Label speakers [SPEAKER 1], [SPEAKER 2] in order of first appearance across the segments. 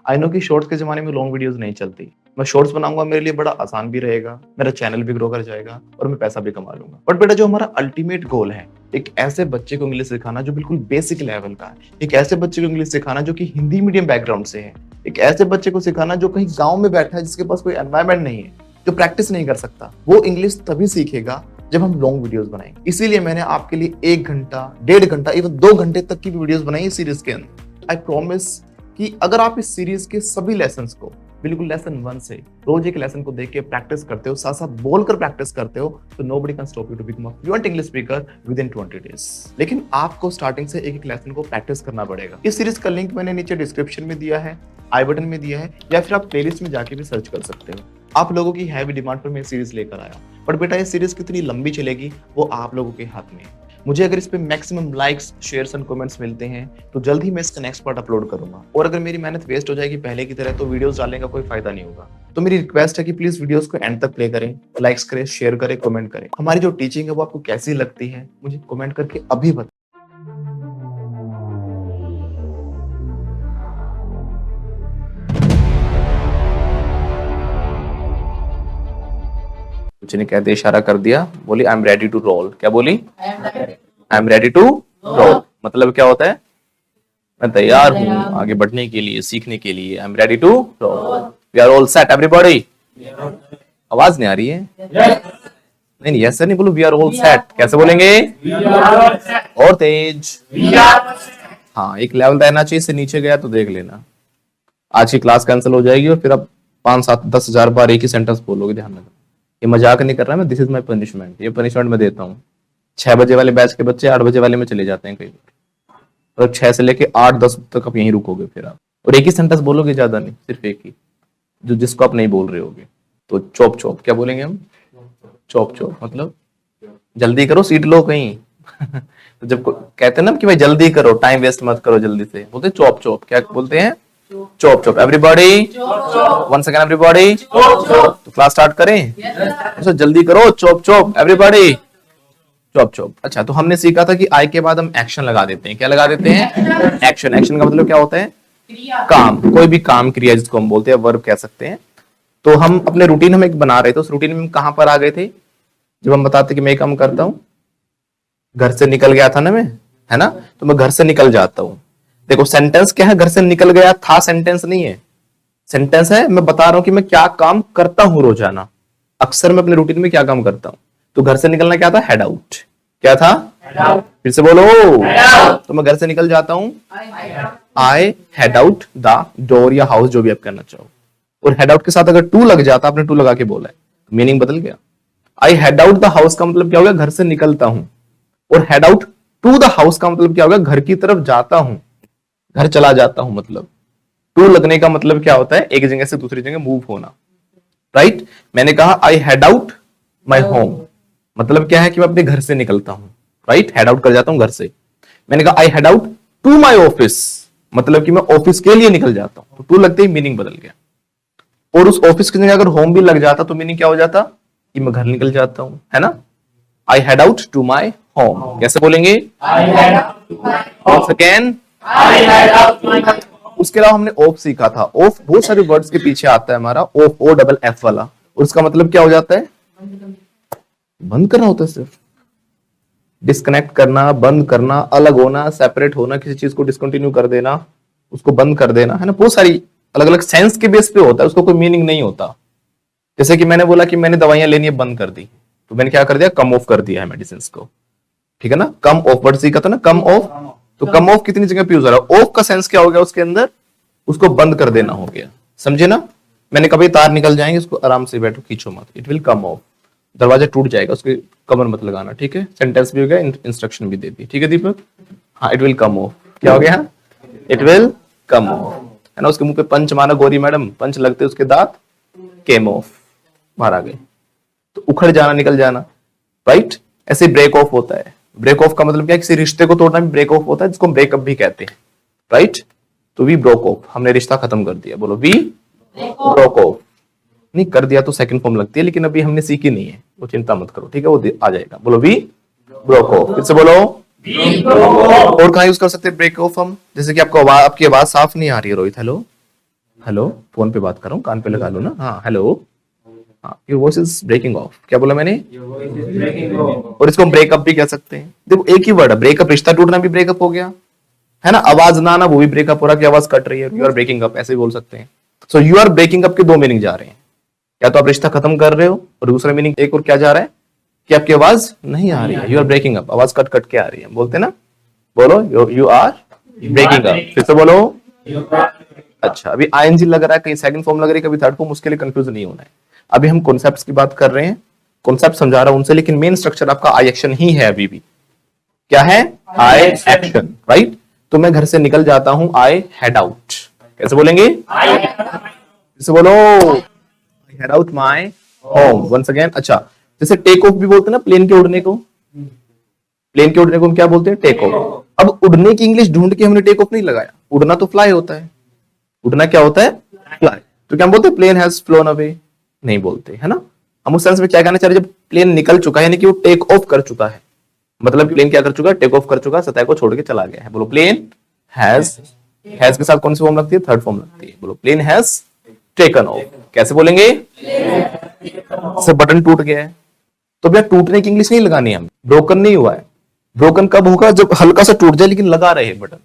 [SPEAKER 1] I know कि shorts के जमाने में लॉन्ग वीडियोस नहीं चलती। मैं शॉर्ट्स बनाऊंगा, मेरे लिए बड़ा आसान भी रहेगा, मेरा चैनल भी ग्रो कर जाएगा और मैं पैसा भी कमा लूंगा। बट बेटा, जो हमारा अल्टीमेट गोल है, एक ऐसे बच्चे को इंग्लिश सिखाना जो बिल्कुल बेसिक लेवल का है, एक ऐसे बच्चे को इंग्लिश सिखाना जो कि हिंदी मीडियम बैकग्राउंड से है, एक ऐसे बच्चे को सिखाना जो कहीं गाँव में बैठा है, जिसके पास कोई एनवायरमेंट नहीं है, जो प्रैक्टिस नहीं कर सकता, वो इंग्लिश तभी सीखेगा जब हम लॉन्ग वीडियोस बनाएंगे। इसीलिए मैंने आपके लिए 1 घंटा, 1.5 घंटा, इवन 2 घंटे तक की वीडियोस बनाई इस सीरीज के अंदर। आई प्रॉमिस कि अगर आप इस सीरीज के सभी लेसन्स को बिल्कुल लेसन 1 से रोज एक लेसन को देख के प्रैक्टिस करते हो, साथ साथ बोलकर प्रैक्टिस करते हो, तो nobody can stop you to become a fluent English speaker within 20 days. लेकिन आपको स्टार्टिंग से एक एक लेसन को प्रैक्टिस करना पड़ेगा। इस सीरीज का लिंक मैंने नीचे डिस्क्रिप्शन में दिया है, आई बटन में दिया है, या फिर आप प्लेलिस्ट में जाके भी सर्च कर सकते हो। आप लोगों की हैवी डिमांड पर मैं सीरीज लेकर आया, बट बेटा ये सीरीज कितनी लंबी चलेगी वो आप लोगों के हाथ में है। मुझे अगर इस पे maximum likes, shares and comments मिलते हैं तो जल्द ही मैं इसका नेक्स्ट पार्ट अपलोड करूंगा। और अगर मेरी मेहनत वेस्ट हो जाएगी पहले की तरह, तो वीडियोस डालने का कोई फायदा नहीं होगा। तो मेरी रिक्वेस्ट है कि प्लीज वीडियोस को एंड तक प्ले करें, लाइक्स करें, शेयर करें, कमेंट करें। हमारी जो टीचिंग है वो आपको कैसी लगती है मुझे कमेंट करके अभी बताएं। कुछ नहीं कहते, इशारा कर दिया, बोली I am ready to roll. क्या बोली? I am ready to roll. मतलब क्या होता है? मैं तैयार हूँ आगे बढ़ने के लिए, सीखने के लिए। I am ready to roll. We are all set everybody. आवाज नहीं आ रही है? नहीं नहीं, ऐसा नहीं बोलो, वी आर ऑल सेट। कैसे बोलेंगे? और तेज। हाँ, एक लेवल रहना चाहिए, इससे नीचे गया तो देख लेना, आज की क्लास कैंसिल हो जाएगी और फिर आप 5, 7, 10 हजार बार एक ही सेंटेंस बोलोगे। ध्यान रखना, ये मजाक नहीं कर रहा मैं, दिस इज माई पनिशमेंट। ये पनिशमेंट मैं देता हूँ। 6 बजे वाले बैच के बच्चे 8 बजे वाले में चले जाते हैं कई बार, और 6 से लेके 8-10 तक आप यहीं रुकोगे फिर आप, और एक ही सेंटेंस बोलोगे, ज्यादा नहीं, सिर्फ एक ही, जो जिसको आप नहीं बोल रहे होगे। तो चॉप चॉप क्या बोलेंगे हम? चॉप चॉप मतलब जल्दी करो, सीट लो कहीं। तो जब कहते हैं ना कि भाई जल्दी करो, टाइम वेस्ट मत करो, जल्दी से, बोलते चॉप चॉप। क्या बोलते हैं? Chop chop. Everybody once again, everybody. तो क्लास स्टार्ट करें? तो जल्दी करो, chop chop everybody, chop chop. अच्छा, तो हमने सीखा था कि आई के बाद हम एक्शन लगा देते हैं। क्या लगा देते हैं? एक्शन। एक्शन का मतलब क्या होता है? काम, कोई भी काम, क्रिया जिसको हम बोलते हैं, वर्ब कह सकते हैं। तो हम अपने रूटीन हम एक बना रहे थे, उस रूटीन में हम कहां पर आ गए थे? जब हम बताते कि मैं काम करता हूं, घर से निकल गया था ना मैं, है ना, तो मैं घर से निकल जाता हूं। देखो सेंटेंस क्या है? घर से निकल गया था, सेंटेंस नहीं है। सेंटेंस है मैं बता रहा हूं कि मैं क्या काम करता हूं रोजाना, अक्सर मैं अपने रूटीन में क्या काम करता हूं। तो घर से निकलना क्या था? Head out. क्या था? फिर से बोलो। तो मैं घर से निकल जाता हूं, I head out the door या हाउस, जो भी आप करना चाहो। और हेड आउट के साथ अगर टू लग जाता, आपने टू लगा के बोला है, मीनिंग बदल गया। आई हेड आउट द हाउस का मतलब क्या हो गया? घर से निकलता हूं। और head out to the house का मतलब क्या होगा? घर की तरफ जाता हूं, घर चला जाता हूं। मतलब टू लगने का मतलब क्या होता है? एक जगह से दूसरी जगह मूव होना, राइट। मैंने कहा I head out my home, मतलब क्या है कि मैं अपने घर से निकलता हूं, राइट। हेड आउट कर जाता हूं घर से। मैंने कहा I head out to my office, मतलब कि मैं ऑफिस के लिए निकल जाता हूं। तो टू लगते ही मीनिंग बदल गया। और उस ऑफिस की जगह अगर होम भी लग जाता तो मीनिंग क्या हो जाता? कि मैं घर निकल जाता हूं, है ना। I head out to my home. कैसे बोलेंगे? उसके अलावा हमने ऑफ सीखा था। ऑफ बहुत सारे वर्ड्स के पीछे आता है हमारा, ऑफ, ओ डबल एफ वाला। और उसका मतलब क्या हो जाता है? बंद करना होता है, सिर्फ डिस्कनेक्ट करना, बंद करना, अलग होना, सेपरेट होना, किसी चीज को डिसकंटिन्यू कर देना, उसको बंद कर देना, है ना। बहुत सारी अलग अलग सेंस के बेस पे होता है, उसको कोई मीनिंग नहीं होता। जैसे कि मैंने बोला कि मैंने दवाइयां लेनी है बंद कर दी, तो मैंने क्या कर दिया? कम ऑफ कर दिया है मेडिसिन को, ठीक है ना। कम ऑफ वर्ड सीखा था ना, कम ऑफ। तो कम ऑफ कितनी जगह पे यूज हो रहा है? ऑफ का सेंस क्या हो गया उसके अंदर? उसको बंद कर देना हो गया, समझे ना। मैंने कभी तार निकल जाएंगे, उसको आराम से बैठो, खींचो मत, इट विल कम ऑफ। दरवाजा टूट जाएगा, उसके कमर मत लगाना, ठीक है। सेंटेंस भी हो गया, इंस्ट्रक्शन भी दे दी, ठीक है दीपक। हाँ, इट विल कम ऑफ। क्या हो गया? इट विल कम ऑफ, है ना। उसके मुंह पे पंच मारा गौरी मैडम, पंच लगते उसके दांत केम ऑफ, बाहर आ गए। तो उखड़ जाना, निकल जाना, राइट। ऐसे ब्रेक ऑफ होता है। ब्रेक ऑफ का मतलब क्या है? किसी रिश्ते को तोड़ना भी ब्रेक ऑफ होता है, जिसको ब्रेकअप भी कहते हैं, राइट। तो वी ब्रोक ऑफ, हमने रिश्ता खत्म कर दिया। बोलो वी ब्रोक ऑफ। नहीं कर दिया तो सेकंड फॉर्म लगती है, लेकिन अभी हमने सीखी नहीं है, वो चिंता मत करो, ठीक है, वो आ जाएगा। बोलो वी ब्रोक ऑफ। फिर से बोलो। और कहाँ यूज कर सकते हैं ब्रेक ऑफ हम? जैसे कि आपको आपकी आवाज साफ नहीं आ रही है रोहित, हेलो। हेलो, फोन पे बात कर रहा हूँ, कान पे लगा लो ना। हाँ हेलो, हाँ, your voice is breaking off. क्या बोला मैंने? और इसको हम ब्रेकअप भी कह सकते हैं। देखो एक ही वर्ड है ब्रेकअप, रिश्ता टूटना भी ब्रेकअप हो गया है ना, आवाज ना आना वो भी ब्रेकअप हो रहा, कि आवाज कट रही है, यू आर ब्रेकिंग अप, ऐसे भी बोल सकते हैं। So you are breaking up के दो मीनिंग जा रहे हैं, या तो आप रिश्ता खत्म कर रहे हो, और दूसरा मीनिंग एक और क्या जा रहा है कि आपकी आवाज नहीं आ रही है, यू आर ब्रेकिंग अप, आवाज कट कट के आ रही है, बोलते ना, बोलो यू आर ब्रेकिंग अप, फिर से बोलो। अच्छा, अभी आईएनजी लग रहा है, कहीं सेकंड फॉर्म लग रही है, कभी थर्ड फॉर्म, उसके लिए कंफ्यूज नहीं होना है। अभी हम कॉन्सेप्ट्स की बात कर रहे हैं, कॉन्सेप्ट समझा रहा हूं उनसे, लेकिन मेन स्ट्रक्चर आपका आई एक्शन ही है अभी भी। क्या है? आई एक्शन, राइट। तो मैं घर से निकल जाता हूं, आई हेड आउट। कैसे बोलेंगे? जैसे बोलो, head out my home. Once again. अच्छा, जैसे टेक ऑफ भी बोलते हैं ना, प्लेन के उड़ने को, प्लेन के उड़ने को हम क्या बोलते हैं? Take off. अब उड़ने की इंग्लिश ढूंढ के हमने टेक ऑफ नहीं लगाया, उड़ना तो फ्लाई होता है, उड़ना क्या होता है? फ्लाई। तो क्या हम बोलते हैं प्लेन हैज फ्लोन अवे? नहीं बोलते, है ना। हम उस सेंस में क्या कहना चाह रहे हैं, जब प्लेन निकल चुका है, यानी कि वो टेक ऑफ कर चुका है, मतलब प्लेन क्या कर चुका है? टेक ऑफ कर चुका है, सतह को छोड़ के चला गया है। बोलो प्लेन हैज, हैज के साथ कौन सी फॉर्म लगती है? थर्ड फॉर्म लगती है। बोलो प्लेन हैज टेकन ऑफ। कैसे बोलेंगे? से बटन टूट गया है, तो भैया टूटने की इंग्लिश नहीं लगानी है, ब्रोकन नहीं हुआ है। ब्रोकन कब होगा? जब हल्का सा टूट जाए लेकिन लगा रहे बटन।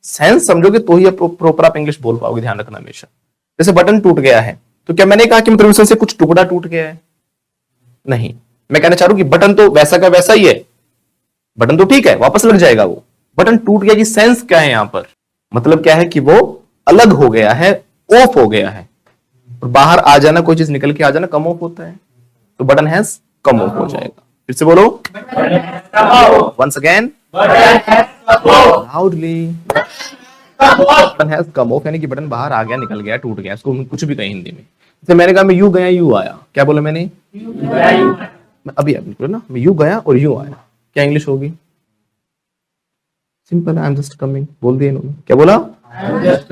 [SPEAKER 1] सेंस समझोगे तो ही प्रॉपर आप इंग्लिश बोल पाओगे, ध्यान रखना हमेशा। जैसे बटन टूट गया है, तो क्या मैंने कहा कि मतलब उसमें से कुछ टुकड़ा टूट गया है? नहीं, मैं कहना चाह रहा हूं कि बटन तो वैसा का वैसा ही है, बटन तो ठीक है, वापस लग जाएगा वो। बटन टूट गया की सेंस क्या है यहां पर? मतलब क्या है कि वो अलग हो गया है, ऑफ हो गया है। और बाहर आ जाना, कोई चीज निकल के आ जाना कम ऑफ होता है, तो बटन हैज कम ऑफ हो जाएगा। फिर से बोलो, once again loudly, button has come off, यानी कि बटन बाहर आ गया, निकल गया, टूट गया, इसको कुछ भी कहें हिंदी में। जैसे मैंने कहा मैं यू गया यू आया, क्या बोला मैंने? अभी ना, मैं यू गया और यू आया, क्या इंग्लिश होगी? Simple, I am just coming बोल दिया इन्होंने। क्या बोला?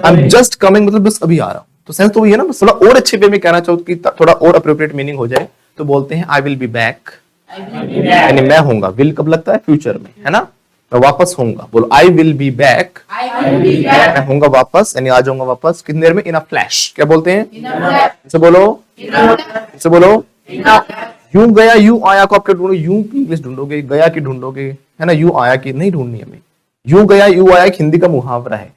[SPEAKER 1] आई एम जस्ट कमिंग, मतलब बस अभी आ रहा हूं। तो सेंस तो वही है ना, बस थोड़ा और अच्छे वे में कहना चाहो कि थोड़ा और अप्रोप्रिएट मीनिंग हो जाए, तो बोलते हैं आई विल बी बैक, यानी मैं होऊंगा। विल कब लगता है? फ्यूचर में, है ना। मैं वापस होऊंगा, बोलो आई विल बी बैक, मैं होऊंगा वापस, यानी आ जाऊंगा वापस कितनी देर में? इन अ फ्लैश। क्या बोलते हैं? इसे बोलो, इसे बोलो। यूं गया यूं आया को आप क्या ढूंढोगे? यूं की इंग्लिश ढूंढोगे, गया की ढूंढोगे, है ना। यूं आया की नहीं ढूंढनी हमें। यूं गया यूं आया एक हिंदी का मुहावरा है,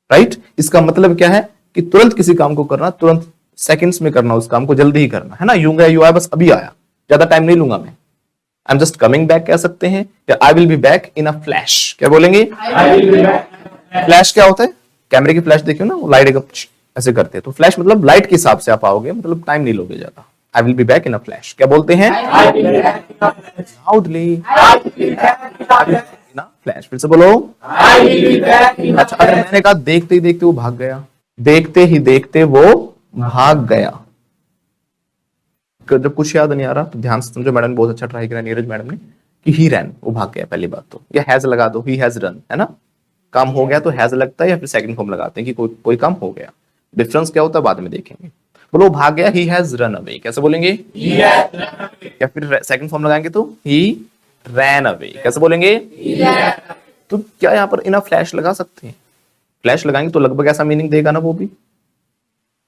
[SPEAKER 1] राइट। इसका मतलब क्या है कि तुरंत किसी काम को करना, तुरंत सेकंड्स में करना, उस काम को जल्दी ही करना, है ना। यूं गया यूं आया, बस अभी आया, ज्यादा टाइम नहीं लूंगा मैं। I am just coming back कह सकते हैं, या I will be back in a flash. क्या बोलेंगे? फ्लैश क्या होता है? कैमरे की फ्लैश देखियो ना, वो लाइट ऐसे करते हैं, तो फ्लैश मतलब लाइट के हिसाब से आप आओगे, मतलब टाइम नहीं लोगे ज्यादा। I will be back in a flash. क्या बोलते हैं? Loudly, flash. फिर से बोलो। अच्छा, अगर मैंने कहा देखते ही देखते वो भाग गया, देखते ही देखते वो भाग गया, जब कुछ याद नहीं आ रहा तो ध्यान से समझो, मैडम ने बहुत अच्छा ट्राई किया, नीरज मैडम ने, कि ही रैन, वो भाग गया। पहली बात तो, या हैज लगा दो, ही हैज रन, है ना। काम हो गया तो हैज लगता है, या फिर सेकंड फॉर्म लगाते हैं कि कोई काम हो गया। डिफरेंस क्या होता है बाद में देखेंगे। बोलो भाग गया, ही हैज रन अवे। कैसे बोलेंगे? या फिर सेकंड फॉर्म लगाएंगे तो ही रैन अवे। कैसे बोलेंगे? तो क्या यहाँ पर इन अ फ्लैश लगा सकते हैं? फ्लैश लगाएंगे तो लगभग ऐसा मीनिंग देगा ना वो भी,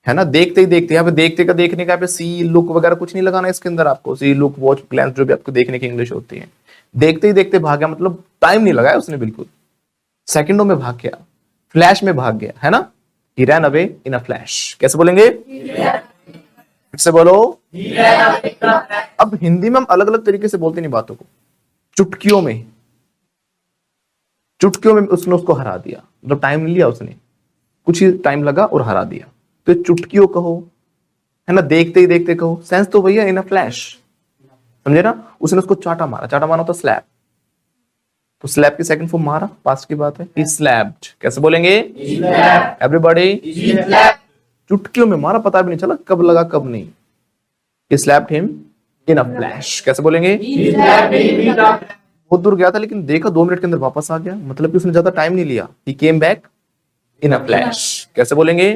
[SPEAKER 1] है ना। देखते ही देखते, यहाँ पे देखते का देखने का, सी लुक वगैरह कुछ नहीं लगाना इसके अंदर आपको। सी लुक वॉच ग्लैंस जो भी आपको देखने की इंग्लिश होती है, देखते ही देखते भाग गया, मतलब टाइम नहीं लगाया उसने, बिल्कुल सेकंडों में भाग गया, फ्लैश में भाग गया, है ना। He ran away in a flash. कैसे बोलेंगे? फिर से बोलो। अब हिंदी में हम अलग अलग तरीके से बोलते नहीं बातों को, चुटकियों में, चुटकियों में उसने उसको हरा दिया, मतलब टाइम नहीं लिया उसने, कुछ ही टाइम लगा और हरा दिया। तो चुटकियों कहो, है ना, देखते ही देखते कहो, सेंस तो भैया इन अ फ्लैश, समझे ना। उसने उसको चाटा मारा, चाटा मारा तो स्लैप, तो स्लैप की सेकंड फॉर्म मारा, पास्ट की बात है, ही स्लैप्ड। कैसे बोलेंगे? एवरीबॉडी, चुटकियों में मारा, पता भी नहीं चला कब लगा कब नहीं। ही slapped him in a flash. कैसे बोलेंगे? बहुत दूर गया था लेकिन देखा 2 मिनट के अंदर वापस आ गया, मतलब कि उसने ज्यादा टाइम नहीं लिया। He came back in a flash. कैसे बोलेंगे?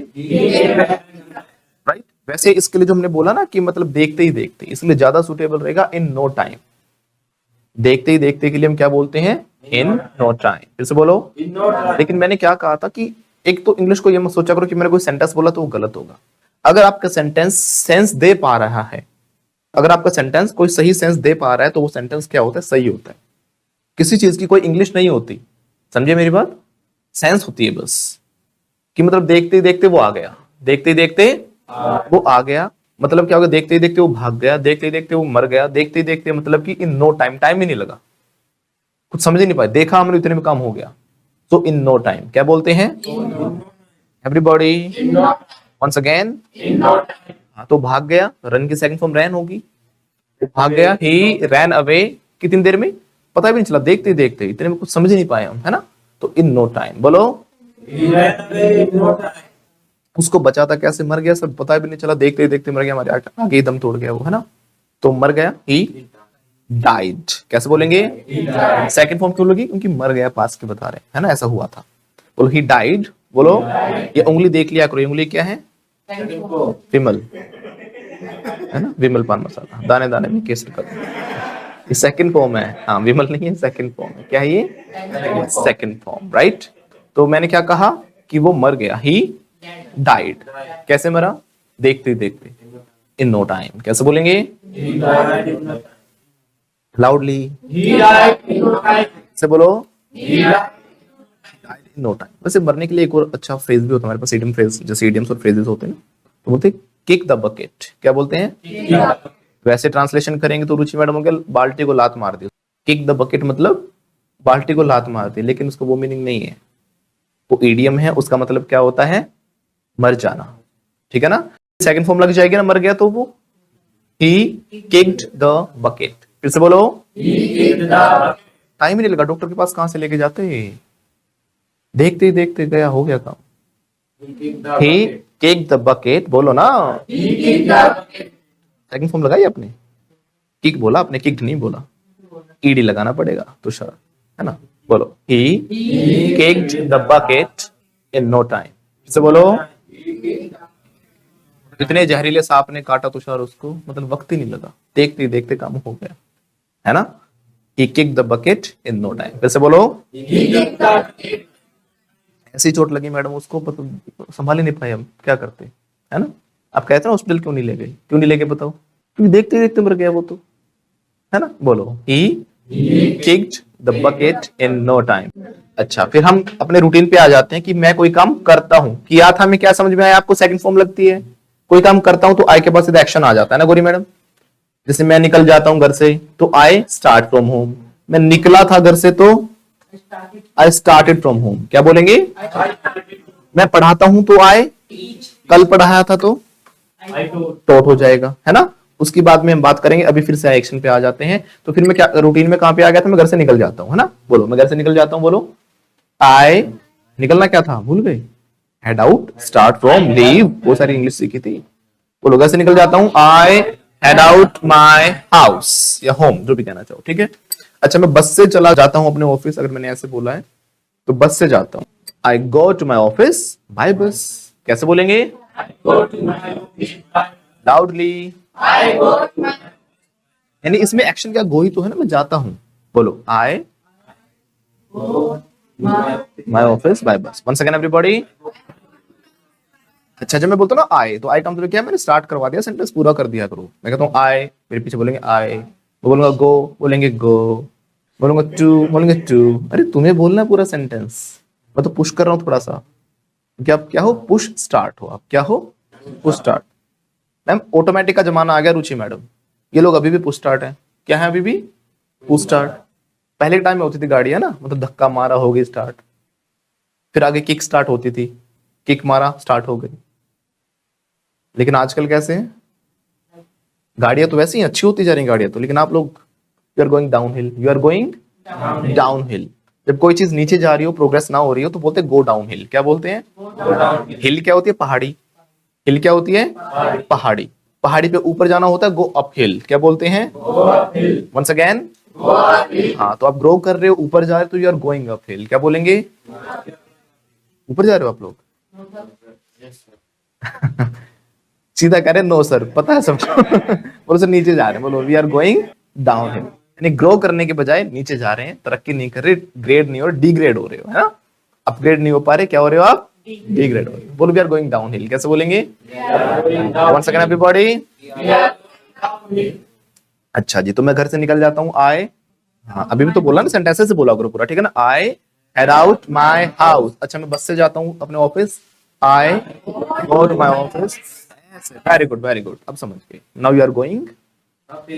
[SPEAKER 1] राइट। वैसे इसके लिए जो हमने बोला ना कि मतलब देखते ही देखते, इसलिए ज्यादा सुटेबल रहेगा इन नो टाइम। देखते ही देखते के लिए हम क्या बोलते हैं? In no time. फिर से बोलो। लेकिन मैंने क्या कहा था कि एक तो इंग्लिश को ये मत सोचा करो कि मैंने कोई सेंटेंस बोला तो वो गलत होगा। अगर आपका सेंटेंस सेंस दे पा रहा है, अगर आपका सेंटेंस कोई सही सेंस दे पा रहा है तो वो सेंटेंस क्या होता है, सही होता है। किसी चीज की कोई इंग्लिश नहीं होती, समझे मेरी बात, सेंस होती है बस, कि मतलब देखते ही देखते वो आ गया, देखते ही देखते वो आ गया, मतलब क्या होगा, देखते ही देखते वो भाग गया, देखते ही देखते वो मर गया, देखते ही देखते मतलब कि इन नो टाइम, टाइम ही नहीं लगा, कुछ समझ ही नहीं पाए, देखा हमने इतने में काम हो गया। तो इन नो टाइम क्या बोलते हैं, एवरीबॉडी वंस अगेन, तो भाग गया, रन की सेकंड फॉर्म रैन होगी, भाग गया, ही रैन अवे, कितनी देर में पता भी नहीं चला, देखते देखते इतने में कुछ समझ ही नहीं पाए हम, है ना। तो इन नो टाइम बोलो, उसको बचा था कैसे, मर गया, सब पता भी नहीं चला, देखते देखते मर गया, हमारे आगे ही दम तोड़ गया वो, है ना। तो मर गया, ही डाइड, कैसे बोलेंगे, सेकंड फॉर्म क्यों लगी, क्योंकि मर गया पास के बता रहे, है ना, ऐसा हुआ था। बोलो ही डाइड, बोलो, ये उंगली देख लिया करो, उंगली क्या है, विमल, है ना, विमल पान मसाला, दाने दाने में केसर का, ये सेकंड फॉर्म है, हाँ विमल नहीं है, सेकंड फॉर्म है, क्या है ये, सेकंड फॉर्म, राइट। तो मैंने क्या कहा कि वो मर गया, ही डाइड, कैसे मरा, देखते देखते, इन नो टाइम, कैसे बोलेंगे, लाउडली से बोलो, इन नो टाइम। वैसे मरने के लिए एक और अच्छा फ्रेज भी होता है हमारे पास, इडियम फ्रेज, जैसे इडियम्स और फ्रेजेस होते हैं ना, तो बोलते हैं किक द बकेट, क्या बोलते हैं, वैसे ट्रांसलेशन करेंगे तो रुचि मैडम होंगे बाल्टी को लात मार दी, किक द बकेट मतलब बाल्टी को लात मार दी, लेकिन उसका वो मीनिंग नहीं है, वो इडियम है, उसका मतलब क्या होता है, मर जाना, ठीक है ना। सेकंड फॉर्म लग जाएगी ना, मर गया तो वो, ही किक्ड द बकेट, फिर से बोलो, टाइम ही नहीं लगा, डॉक्टर के पास कहां से लेके जाते, देखते ही देखते गया, हो गया काम, ही किक्ड द बकेट, बोलो ना, सेकंड फॉर्म लगाई आपने, किक बोला आपने, किक्ड नहीं बोला, ईडी लगाना पड़ेगा तुषार, है ना। बोलो, he kicked the bucket in no time, इसे बोलो, इतने जहरीले सांप ने काटा तुषार उसको, मतलब वक्त ही नहीं लगा, देखते देखते काम हो गया, है ना। He kicked the bucket in no time, फिर से बोलो, ऐसी चोट लगी मैडम उसको, मतलब संभाल ही नहीं पाए, हम क्या करते, है ना। आप कहते हैं हॉस्पिटल क्यों नहीं ले गए, क्यों नहीं ले गए बताओ, क्योंकि देखते देखते मर गया वो तो, है ना। बोलो, he kicked the bucket in no time. अच्छा, फिर हम अपने रूटीन पे आ जाते हैं कि मैं कोई काम करता हूं, किया था, मैं क्या समझ में आया आपको, सेकंड फॉर्म लगती है, कोई काम करता हूं तो आई के पास सीधा एक्शन आ जाता है ना गौरी मैडम। जैसे मैं निकल जाता हूं घर से तो आई स्टार्ट फ्रॉम होम, मैं निकला था घर से तो आई स्टार्टेड फ्रॉम होम, क्या बोलेंगे, मैं पढ़ाता हूं तो आई, कल पढ़ाया था तो टॉट हो जाएगा, है ना। उसकी बाद में हम बात करेंगे, अभी फिर से एक्शन पे आ जाते हैं। तो फिर मैं क्या रूटीन में कहां पे आ गया था, मैं घर से निकल जाता हूं, है ना। बोलो, मैं घर से निकल जाता हूं, बोलो, आई, निकलना क्या था भूल गए, head out, start from, leave, वो सारी इंग्लिश सीखी थी। बोलो, घर से निकल जाता हूं, I head out my house या होम, जो भी कहना चाहो, ठीक है। अच्छा, मैं बस से चला जाता हूं अपने ऑफिस, अगर मैंने ऐसे बोला है तो बस से जाता हूं, I go to my office by bus, कैसे बोलेंगे, लाउडली, यानी इसमें एक्शन क्या, गो ही तो है ना, मैं जाता हूं। बोलो, आई माई ऑफिस बाय बस, वंस अगेन एवरीबॉडी। अच्छा, जब मैं बोलता हूँ ना आई, तो आई का मतलब क्या है, मैंने स्टार्ट करवा दिया, सेंटेंस पूरा कर दिया करो। मैं कहता हूँ आई, मेरे पीछे बोलेंगे आई, मैं बोलूंगा गो, बोलेंगे गो, बोलूंगा टू, बोलेंगे टू। अरे तुम्हें बोलना है पूरा सेंटेंस, मैं तो पुश कर रहा हूँ थोड़ा सा, क्योंकि आप क्या हो, पुश स्टार्ट हो, आप क्या हो, पुश स्टार्ट। मैम ऑटोमेटिक का जमाना आ गया रुचि मैडम, ये लोग अभी भी पुश स्टार्ट है, क्या है अभी भी पुश स्टार्ट। पहले के टाइम में होती थी गाड़ी, है ना, मतलब धक्का मारा हो गई स्टार्ट, फिर आगे किक स्टार्ट होती थी, किक मारा स्टार्ट हो गई। लेकिन आजकल कैसे है, गाड़ियां तो वैसे ही अच्छी होती जा रही गाड़ियां तो, लेकिन आप लोग you are going downhill, you are going downhill. जब कोई चीज नीचे जा रही हो, प्रोग्रेस ना हो रही हो, तो बोलते हैं गो डाउन हिल, क्या बोलते हैं, हिल क्या होती है, पहाड़ी, हिल क्या होती है, पहाड़ी, पहाड़ी पे ऊपर जाना होता है, गो अप हिल, क्या बोलते हैं, वंस अगेन, हाँ। तो आप ग्रो कर रहे हो, ऊपर जा रहे हो, तो you are going uphill, क्या बोलेंगे, ऊपर जा रहे हो आप लोग सीधा कह रहे नो सर, पता है सबको बोलो सर नीचे जा रहे हैं, बोलो we are going downhill, यानी ग्रो करने के बजाय नीचे जा रहे हैं, तरक्की नहीं कर रहे, ग्रेड नहीं हो रहे, डिग्रेड हो रहे हो, है ना, अपग्रेड नहीं हो पा रहे, क्या हो रहे हो आप, बी ग्रेड वाले। बोलो we are going downhill, कैसे बोलेंगे? One second everybody. अच्छा जी, तो मैं घर से निकल जाता हूँ, आई, हाँ अभी भी तो बोला ना, सेंटेंस से बोला करो पूरा, ठीक है ना? I head out my house. अच्छा मैं बस से जाता हूँ अपने office, I go to my office. Very good very good, अब समझ गए। Now you are going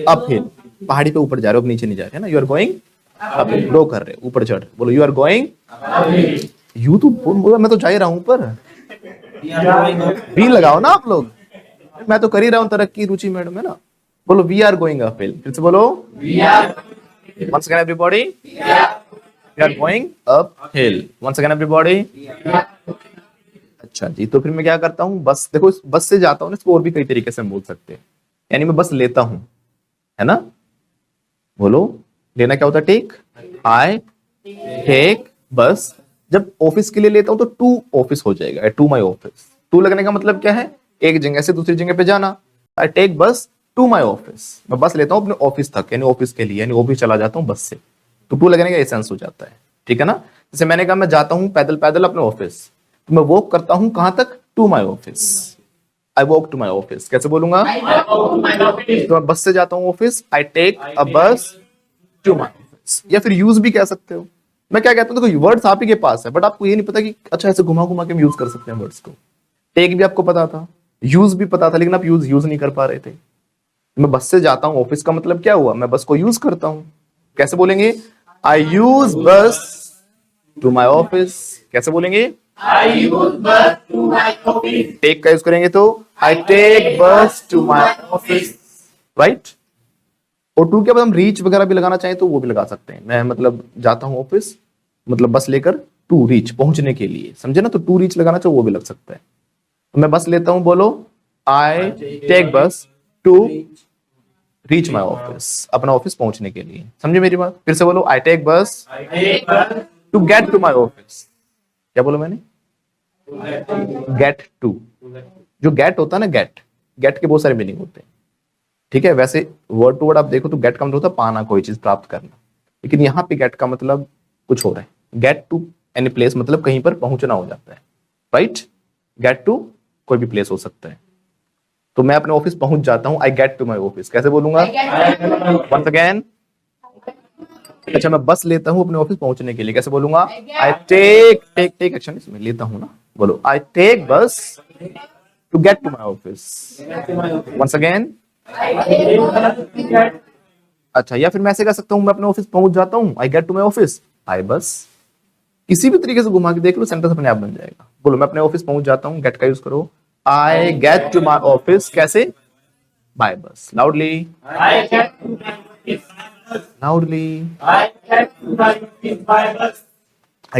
[SPEAKER 1] uphill, पहाड़ी पे ऊपर जा रहे हो, अब नीचे नहीं जा रहे, है ना? You are going uphill, grow कर रहे, ऊपर चढ़ रहे। बोलो यू आर गोइंग, यू तो बोल, मैं तो जा ही रहा हूँ ऊपर, भी लगाओ ना आप लोग, मैं तो कर ही रहा हूँ तरक्की, रुचि मैडम, है ना? बोलो we are going uphill, फिर से बोलो once again everybody, we are going up hill, once again everybody। अच्छा जी, तो फिर मैं क्या करता हूँ, बस देखो इस बस से जाता हूँ, इसको और भी कई तरीके से हम बोल सकते हैं, यानी मैं बस लेता हूँ, है ना? बोलो लेना क्या होता है? टेक, आई टेक बस। जब ऑफिस के लिए लेता हूं तो टू ऑफिस हो जाएगा, टू माई ऑफिस। टू लगने का मतलब क्या है? एक जगह से दूसरी जगह पे जाना। आई take bus to my office, मैं बस लेता हूं अपने ऑफिस तक, यानी ऑफिस के लिए, यानी ऑफिस चला जाता हूं बस से, तो टू लगने का एसेंस हो जाता है, ठीक है ना? जैसे मैंने कहा मैं जाता हूं पैदल पैदल अपने ऑफिस, तो मैं वॉक करता हूं कहां तक? To my office. I walk to my office, कैसे बोलूंगा? तो मैं बस से जाता हूं ऑफिस, आई टेक अ बस टू माई ऑफिस। या फिर यूज भी कह सकते हो। मैं क्या कहता हूँ, देखो वर्ड्स आप ही के पास है, बट आपको ये नहीं पता कि अच्छा ऐसे घुमा घुमा के हम यूज कर सकते हैं वर्ड्स को। टेक भी आपको पता था, यूज भी पता था, लेकिन आप यूज नहीं कर पा रहे थे। मैं बस से जाता हूँ ऑफिस का मतलब क्या हुआ? मैं बस को यूज करता हूँ, कैसे बोलेंगे? आई यूज बस टू माई ऑफिस, कैसे बोलेंगे? आई यूज बस टू माई ऑफिस। टेक का यूज करेंगे तो आई take bus to my office, right? और टू के बाद हम रीच वगैरह भी लगाना चाहें तो वो भी लगा सकते हैं। मैं मतलब जाता हूँ ऑफिस, मतलब बस लेकर, टू रीच पहुंचने के लिए, समझे ना? तो टू रीच लगाना चाहो वो भी लग सकता है। तो मैं बस लेता हूं, बोलो I take bus to reach my office, अपना ऑफिस पहुंचने के लिए, समझे मेरी बात? फिर से बोलो I take bus to get to my office. क्या बोलो मैंने? Gate to. जो गेट होता है ना, गेट, गेट के बहुत सारे मीनिंग होते हैं, ठीक है? वैसे वर्ड टू वर्ड आप देखो तो गेट का मतलब होता है पाना, कोई चीज प्राप्त करना, लेकिन यहाँ पे गेट का मतलब कुछ हो रहा है। गेट टू एनी प्लेस मतलब कहीं पर पहुंचना हो जाता है, राइट? गेट टू कोई भी प्लेस हो सकता है। तो मैं अपने ऑफिस पहुंच जाता हूं, I get to my office, कैसे बोलूंगा? Once again. अच्छा मैं बस लेता हूं अपने ऑफिस पहुंचने के लिए, कैसे बोलूंगा? I take take take action इसमें लेता हूं ना, बोलो I take bus to get to my office. Once again. अच्छा, या फिर मैं ऐसे कह सकता हूं, मैं अपने ऑफिस पहुंच जाता हूं, I get to my office I bus. किसी भी तरीके से घुमा के देख लो, सेंटेंस अपने आप बन जाएगा। बोलो मैं अपने ऑफिस पहुंच जाता हूं, गेट का यूज करो, I get to my office, कैसे? By bus. Loudly, loudly, I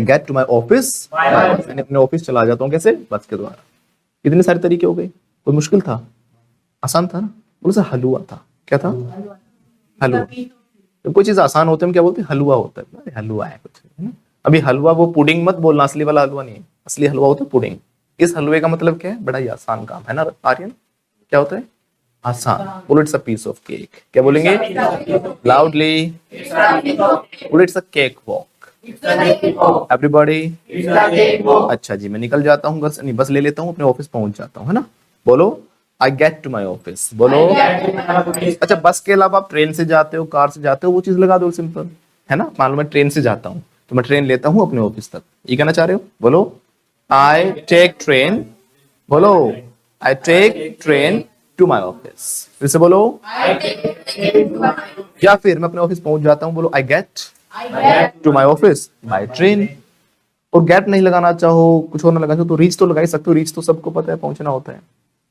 [SPEAKER 1] get to my office, मैंने अपने ऑफिस चला जाता हूँ, कैसे? बस के द्वारा। कितने सारे तरीके हो गए। कोई मुश्किल था? आसान था ना? बोलो सर हलवा था, क्या था? हलवा। तो कोई चीज आसान होती है हम क्या बोलते हैं? हलवा होता है, अरे हलवा है कुछ, है ना? अभी हलवा वो पुडिंग मत बोलना, असली वाला हलवा नहीं है, असली हलवा होता है पुडिंग। इस हलवे का मतलब क्या है? बड़ा ही आसान काम है ना आर्यन? क्या होता है? आसान। बोलो it's a piece of cake, क्या बोलेंगे? लाउडली, बोलो it's a cake walk, everybody. अच्छा जी, मैं निकल जाता हूँ, बस नहीं बस ले लेता हूँ, अपने ऑफिस पहुंच जाता हूँ, है ना? बोलो I get to my office, बोलो। अच्छा बस के अलावा आप ट्रेन से जाते हो, कार से जाते हो, वो चीज लगा दो सिंपल, है ना? मान लो मैं ट्रेन से जाता हूँ, तो मैं ट्रेन लेता हूँ अपने ऑफिस तक, ये कहना चाह रहे हो? बोलो आई टेक ट्रेन, बोलो I take train to my office, फिर से बोलो। या फिर मैं अपने ऑफिस पहुंच जाता हूँ, बोलो I get to my office by train. और गेट नहीं लगाना चाहो, कुछ और ना लगाना चाहो, तो रीच तो लगा ही सकते हो, रीच तो सबको पता है पहुंचना होता है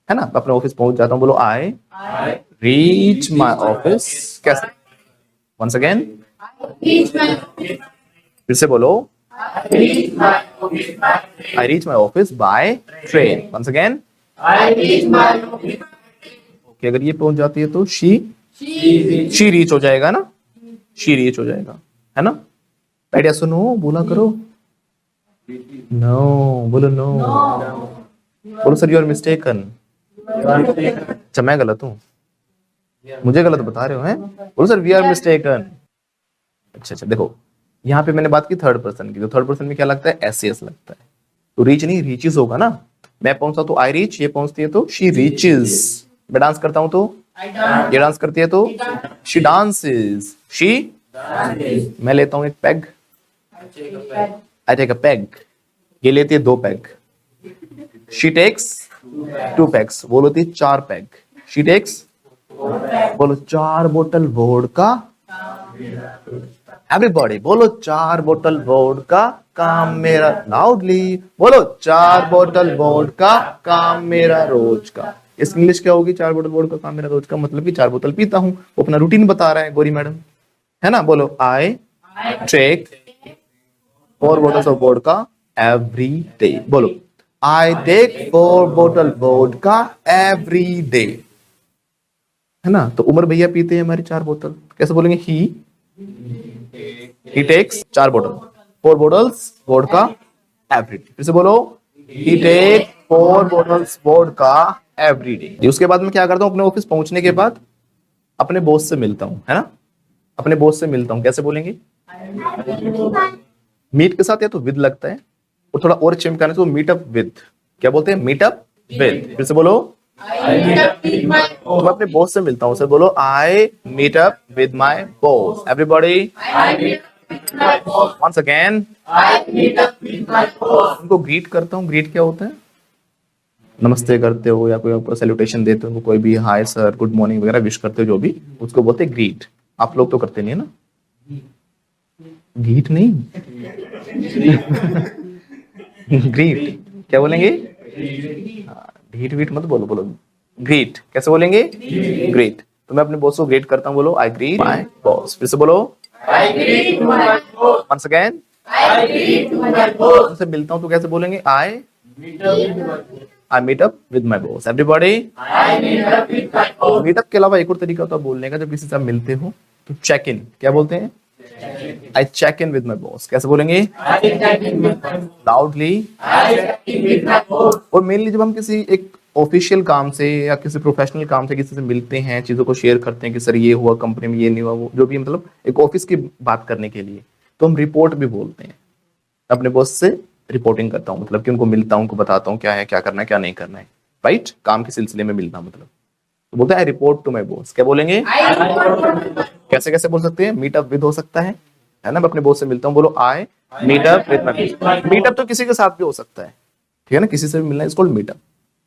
[SPEAKER 1] ना? अपने ऑफिस पहुंच जाता हूँ, बोलो आई रीच माई ऑफिस, कैसे? वंस अगेन, फिर से बोलो I reach my office by train, once again. Okay, अगर ये पहुंच जाती है तो शी रीच हो जाएगा ना, शी रीच हो जाएगा, है ना? आइडिया सुनो, बोला करो। नो, बोलो नो, बोलो सर यू आर मिस्टेकन। अच्छा मैं गलत हूँ, मुझे गलत बता रहे हो हैं? बोलो सर वी आर मिस्टेकन। अच्छा अच्छा, देखो यहाँ पे मैंने बात की थर्ड पर्सन की, तो थर्ड पर्सन में क्या लगता है? एस लगता है, तो रीच नहीं रीचेस होगा ना, मैं पहुंचता तो आई रीच, ये पहुंचती है तो शी रीचेस, मैं डांस करता हूं तो ये डांस करती है तो शी डांसेस, शी, मैं लेता हूं एक peg, I take a peg, ये लेती है 2 पैग, शी टेक्स 2 पैग्स, वो लेती है 4 पैग, शी टेक्स, बोलो 4 बोतल वोडका, एवरीबॉडी बोलो 4 बोतल वोडका, काम मेरा, लाउडली बोलो 4 बोतल वोडका, काम मेरा रोज का। इस इंग्लिश क्या होगी, 4 बोतल वोडका काम मेरा रोज का, मतलब कि 4 बोतल पीता हूं, वो अपना रूटीन बता रहा है गोरी मैडम, है ना। बोलो I take 4 bottles of vodka every day, बोलो I take 4 bottle vodka every day, है ना। तो उमर भैया पीते हैं हमारी 4 बोतल, कैसे बोलेंगे, he takes 4 बोतल, 4 bottles vodka every day, फिर से बोलो he takes 4 bottles vodka every day। उसके बाद मैं क्या करता हूँ, अपने ऑफिस पहुंचने के बाद अपने बॉस से मिलता हूँ, है ना, अपने बॉस से मिलता हूँ, कैसे बोलेंगे, मीट के साथ या तो विद लगता है, और थोड़ा और चिमकाने से वो मीट अप विद, क्या बोलते हैं, मीट अप विद, फिर से बोलो तो मैं अपने बॉस से मिलता हूँ, सर बोलो I meet up with my boss, everybody once again उनको ग्रीट करता हूँ, ग्रीट क्या होता है, नमस्ते करते हो या कोई आपको सैल्यूटेशन देते हो, कोई भी हाय सर गुड मॉर्निंग वगैरह विश करते हो, जो भी उसको बोलते हैं ग्रीट। आप लोग तो करते नहीं है ना, ग्रीट नहीं ग्रीट क्या बोलेंगे, ढीट वीट मत बोलो, बोलो ग्रीट, कैसे बोलेंगे, ग्रेट। तो मैं अपने बॉस को ग्रेट करता हूँ, बोलो आई ग्रीट माय बॉस, फिर से बोलो I greet my boss, once again I greet my boss. उनसे मिलता हूँ तो कैसे बोलेंगे, I meet up with my boss, everybody I meet up with my boss. Meet up के अलावा एक और तरीका होता है बोलने का, जब किसी से आप मिलते हो तो चेक इन, क्या बोलते हैं, I check in with my boss, कैसे बोलेंगे, लाउडली। और मेनली जब हम किसी एक ऑफिशियल काम से या किसी प्रोफेशनल काम से किसी से मिलते हैं, चीजों को शेयर करते हैं कि सर ये हुआ कंपनी में, ये नहीं हुआ, वो जो भी, मतलब एक ऑफिस की बात करने के लिए, तो हम रिपोर्ट भी बोलते हैं। अपने बॉस से रिपोर्टिंग करता हूँ, मतलब कि उनको मिलता हूँ, उनको बताता हूँ क्या है, क्या करना है, क्या नहीं करना है, राइट, काम के सिलसिले में मिलना, मतलब तो बोलते हैं आई रिपोर्ट टू माई बॉस, क्या बोलेंगे, कैसे कैसे बोल सकते हैं, मीट अप विद हो सकता है ना, मैं अपने बॉस से मिलता हूँ, बोलो I meet up with my boss. Meet up तो किसी के साथ भी हो सकता है, ठीक है ना, किसी से भी मिलना, इसको मीट अप,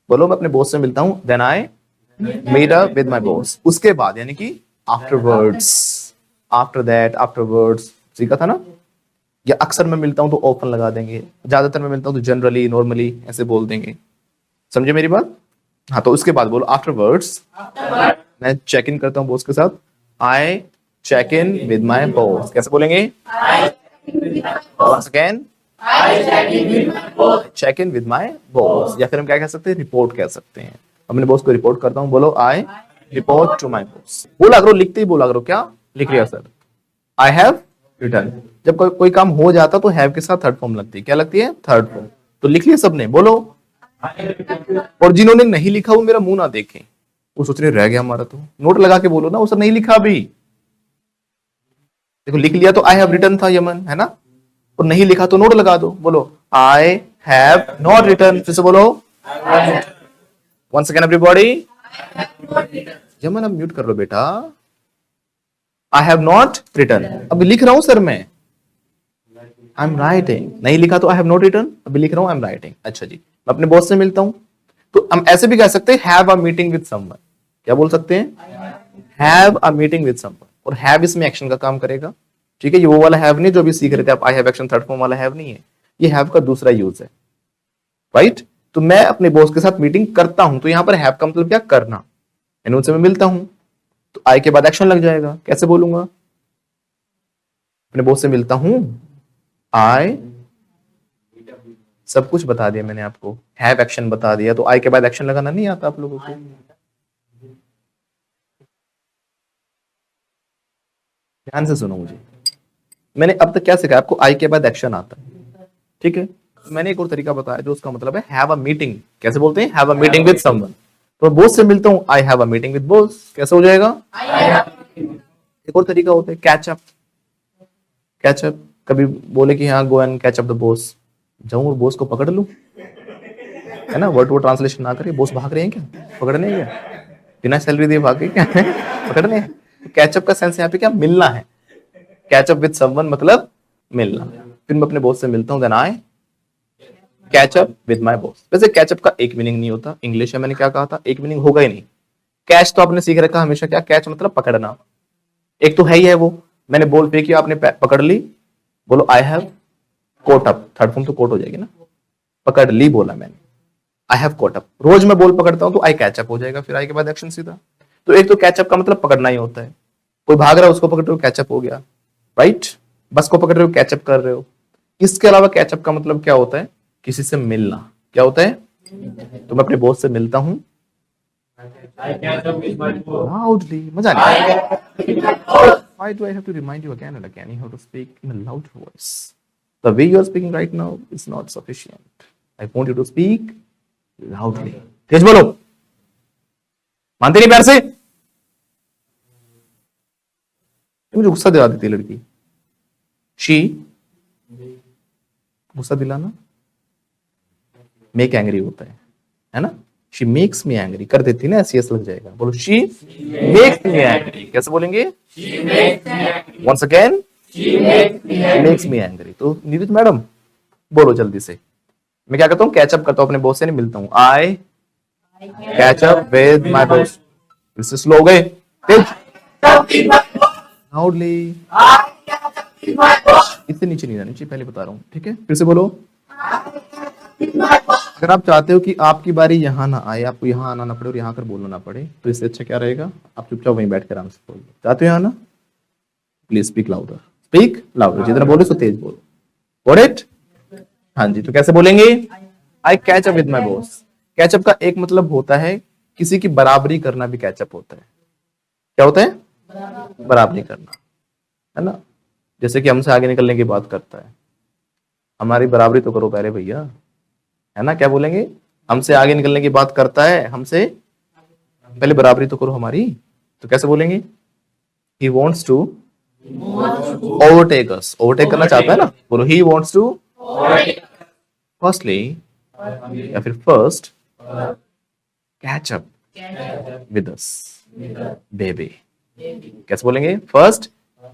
[SPEAKER 1] बोलो मैं अपने बॉस से मिलता हूँ, then I meet up with my boss, उसके बाद यानी कि आफ्टरवर्ड्स, आफ्टर दैट, आफ्टरवर्ड्स, सीखा था ना। या अक्सर मैं मिलता हूं तो ऑफन लगा देंगे, ज्यादातर मैं मिलता हूं तो जनरली, नॉर्मली ऐसे बोल देंगे, समझे मेरी बात। हाँ, तो उसके बाद बोलो आफ्टरवर्ड्स मैं चेक इन करता हूँ बॉस के साथ, I check in with my boss, कैसे बोलेंगे, once again check in with my boss. या फिर हम क्या कह सकते हैं, रिपोर्ट कह सकते हैं, अपने बॉस को रिपोर्ट करता हूँ, बोलो आई रिपोर्ट टू माय बॉस। बोला करो, लिखते ही बोला करो, क्या लिख रहे हो सर, आई हैव रिटर्न। जब कोई काम हो जाता तो हैव के साथ थर्ड फॉर्म लगती है, क्या लगती है, थर्ड फॉर्म। तो लिख लिया सबने, बोलो। और जिन्होंने नहीं लिखा वो मेरा मुंह ना देखें, वो सोच रहे रह गया हमारा, तो नोट लगा के बोलो ना, वो सर नहीं लिखा अभी। देखो लिख लिया तो आई हैव रिटर्न था यमन, है ना, और नहीं लिखा तो नोट लगा दो, बोलो आई हैव नॉट रिटर्न, फिर से बोलो वंस अगेन एवरीबॉडी। यमन अब म्यूट कर लो बेटा, आई हैव नॉट रिटर्न, अभी लिख रहा हूं सर मैं, आई एम राइटिंग, नहीं लिखा तो आई हैव नॉट रिटर्न, अभी लिख रहा हूं आई एम राइटिंग। अच्छा जी, मैं अपने बॉस से मिलता हूं तो हम ऐसे भी कह सकते हैं have a meeting with someone, क्या बोल सकते हैं, have a meeting with someone, और हैव इसमें एक्शन का काम करेगा, ठीक है। ये वो वाला हैव नहीं जो अभी सीख रहे थे आप, I have action third form वाला हैव नहीं है, ये हैव का दूसरा यूज है, राइट। तो मैं अपने बॉस के साथ मीटिंग करता हूं, तो यहां पर हैव का मतलब क्या, करना, यानी उनसे मैं मिलता हूं, तो आई के बाद एक्शन लग जाएगा, कैसे बोलूंगा, अपने बॉस से मिलता हूं, आई, सब कुछ बता दिया मैंने आपको, हैव एक्शन बता दिया, तो आई के बाद एक्शन लगाना नहीं आता आप लोगों को। ध्यान से सुनो मुझे, मैंने अब तक क्या सिखाया आपको, आई के बाद एक्शन आता है, ठीक है। मैंने एक और तरीका बताया जो उसका मतलब है हैव अ मीटिंग, कैसे बोलते हैं, have a meeting with someone. तो बॉस से मिलता हूं, I have a meeting with boss, कैसे हो जाएगा। एक और तरीका होता है कैच अप, कैच अप, कभी बोले कि हाँ go and catch up the boss, जाऊं और बॉस को पकड़ लूं, है ना, वर्ड टू ट्रांसलेशन ना करे, बॉस भाग रहे हैं क्या, पकड़ने हैं क्या, बिना सैलरी दिए भाग गए क्या पकड़ने हैं। कैचअप का सेंस यहाँ पे क्या, मिलना है। कैचअप विद समवन मतलब मिलना। फिर मैं अपने बॉस से मिलता हूँ, then I catch up with my boss. वैसे कैचअप का एक मीनिंग नहीं होता, इंग्लिश में मैंने क्या कहा था, एक मीनिंग होगा ही नहीं। कैच तो आपने सीख रखा हमेशा, क्या कैच मतलब पकड़ना, एक तो है ही है वो, मैंने बॉल फेंकी आपने पकड़ ली, बोलो I have caught up, third form तो कोट हो जाएगी ना, पकड़ ली बोला मैंने, आई हैव कोट अप। रोज मैं बॉल पकड़ता हूं तो आई कैचअप हो जाएगा, फिर आई के बाद एक्शन सीधा। तो एक तो कैचअप का मतलब पकड़ना ही होता है, कोई भाग रहा है उसको पकड़ रहे हो कैचअप हो गया, राइट। बस को पकड़ रहे हो कैचअप कर रहे हो। इसके अलावा कैचअप का मतलब क्या होता है, किसी से मिलना। क्या होता है, तो मैं अपने बॉस से मिलता हूं लाउडली, मजा नहीं आएगा। Why do I have to remind you again and again? You have to speak in a loud voice. The way you are speaking right now is not sufficient. I want you to speak loudly. तेज बोलो, मानते नहीं प्यार से, मुझे गुस्सा दिला देती है लड़की। शी, गुस्सा दिलाना मेक एंग्री होता है ना। शी मेक्स मी एंग्री कर देती ना, ऐसी लग जाएगा। बोलो शी मेक्स मी एंग्री, कैसे बोलेंगे, once again makes me angry. तो नीरज मैडम बोलो जल्दी से। मैं क्या करता हूँ, कैचअप करता हूँ अपने बॉस से, नहीं मिलता हूँ, आई कैचअप विद माय बॉस। इससे स्लो हो गए, तेज लाउडली, इतने नीचे नहीं जाना, नीचे पहले बता रहा हूँ, ठीक है। फिर से बोलो। अगर आप चाहते हो कि आपकी बारी यहाँ ना आए, आपको यहाँ आना ना पड़े और यहाँ आकर बोलना ना पड़े, तो इससे अच्छा क्या रहेगा, आप चुपचाप वहीं बैठ कर आराम से बोल दो। चाहते हो यहाँ ना, please speak louder, speak louder, जितना बोले सो तेज बोलो, गॉट इट। हाँ जी, तो कैसे बोलेंगे, I catch up with my boss. Catch up का एक मतलब होता है किसी की बराबरी करना, भी कैचअप होता है। क्या होता है, बराबरी करना, है ना। जैसे कि हमसे आगे निकलने की बात करता है, हमारी बराबरी तो करो पहले भैया, है ना। क्या बोलेंगे, हमसे आगे निकलने की बात करता है, हमसे पहले बराबरी तो करो हमारी। तो कैसे बोलेंगे, he wants to overtake us, overtake करना चाहता है ना, बोलो he wants to firstly या फिर first catch up with us baby। कैसे बोलेंगे, first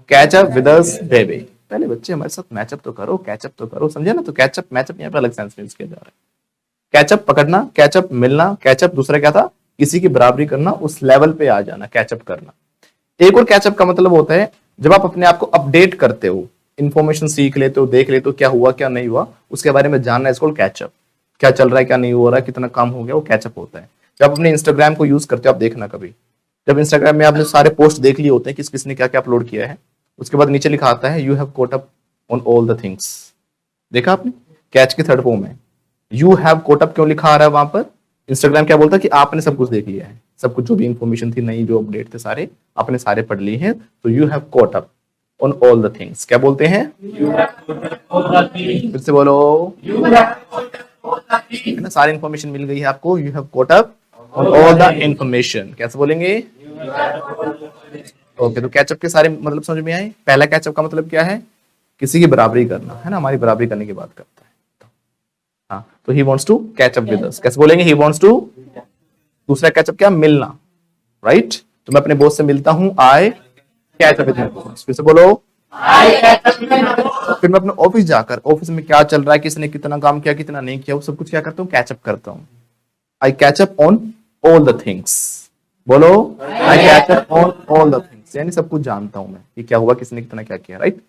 [SPEAKER 1] catch up with us baby, पहले बच्चे हमारे साथ मैचअप तो करो, कैचअप तो करो, समझे ना। तो कैचअप मैचअप यहाँ पे अलग सेंस में यूज किया जा रहा है। कैचअप पकड़ना, कैचअप मिलना, कैचअप दूसरा क्या था, किसी की बराबरी करना, उस लेवल पे आ जाना, कैचअप करना। एक और कैचअप का मतलब होता है जब आप अपने आप को अपडेट करते हो, इन्फॉर्मेशन सीख लेते हो, देख लेते हो क्या हुआ क्या नहीं हुआ, उसके बारे में जानना, इसको कैचअप। क्या चल रहा है क्या नहीं हो रहा है, कितना काम हो गया, वो कैचअप होता है। जब आप अपने इंस्टाग्राम को यूज करते हो, आप देखना कभी, जब इंस्टाग्राम में आपने सारे पोस्ट देख लिए होते हैं, किस किसने क्या क्या अपलोड किया है, उसके बाद नीचे लिखा आता है you have caught up on all the things. देखा आपने, कैच की थर्ड फॉर्म में यू हैव कोट अप क्यों लिखा आ रहा है वहां पर। इंस्टाग्राम क्या बोलता है कि आपने सब कुछ देख लिया है, सब कुछ जो भी इंफॉर्मेशन थी, नई जो अपडेट थे सारे आपने सारे पढ़ लिए हैं, तो you have caught up on all the things. क्या बोलते हैं, फिर से बोलो, है ना, सारी इंफॉर्मेशन मिल गई है आपको, you have caught up on all the information. कैसे बोलेंगे, ओके। तो कैचअप के सारे मतलब समझ में आए। पहला कैचअप का मतलब क्या है, किसी की बराबरी करना, है ना, हमारी बराबरी करने की बात करता है। हाँ, तो he wants to catch up with us, कैसे बोलेंगे, ही वांट्स टू। दूसरा कैचअप क्या, मिलना, राइट। तो मैं अपने बॉस से मिलता हूं, आई catch up with my boss. फिर से बोलो, फिर मैं अपने ऑफिस जाकर, ऑफिस में क्या चल रहा है, किसने कितना काम किया कितना नहीं किया, वो सब कुछ क्या करता हूँ, कैचअप करता हूँ। I catch up on all the things, बोलो, I catch up on all the things, यानी सब कुछ जानता हूं मैं कि क्या हुआ, किसने कितना क्या किया, right.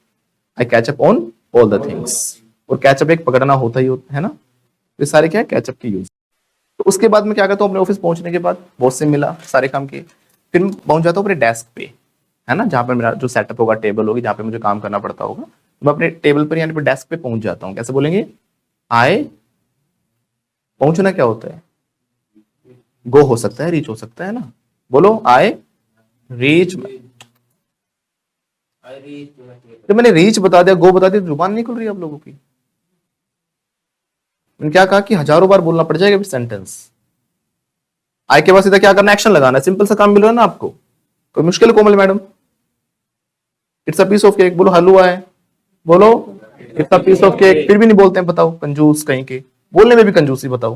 [SPEAKER 1] I catch up on all the things. और कैचअप एक पकड़ना होता ही होता है ना, ये सारे क्या है कैचअप की यूज। तो उसके बाद मैं क्या करता हूँ, अपने ऑफिस पहुंचने के बाद बॉस से मिला, सारे काम किए, फिर पहुंच जाता हूँ अपने डेस्क पे, है ना, जहां पर मेरा जो सेटअप होगा, टेबल होगी जहां पे मुझे काम करना पड़ता होगा, तो मैं अपने टेबल पर यानी डेस्क पे पहुंच जाता हूँ। कैसे बोलेंगे, आए, पहुंचना क्या होता है, गो हो सकता है, रीच हो सकता है ना, बोलो आई रीच। तो मैंने रीच बता दिया, गो बता दिया, जुबान नहीं खुल रही आप लोगों की। मैंने क्या कहा कि हजारों बार बोलना पड़ जाएगा सेंटेंस। आई के बाद सीधा क्या करना, एक्शन लगाना, सिंपल सा काम मिल रहा है ना आपको, कोई मुश्किल है Komal madam, it's a piece of cake, बोलो हलवा है, बोलो it's a piece of cake, फिर भी नहीं बोलते हैं, बताओ कंजूस कहीं के, बोलने में भी कंजूसी, बताओ।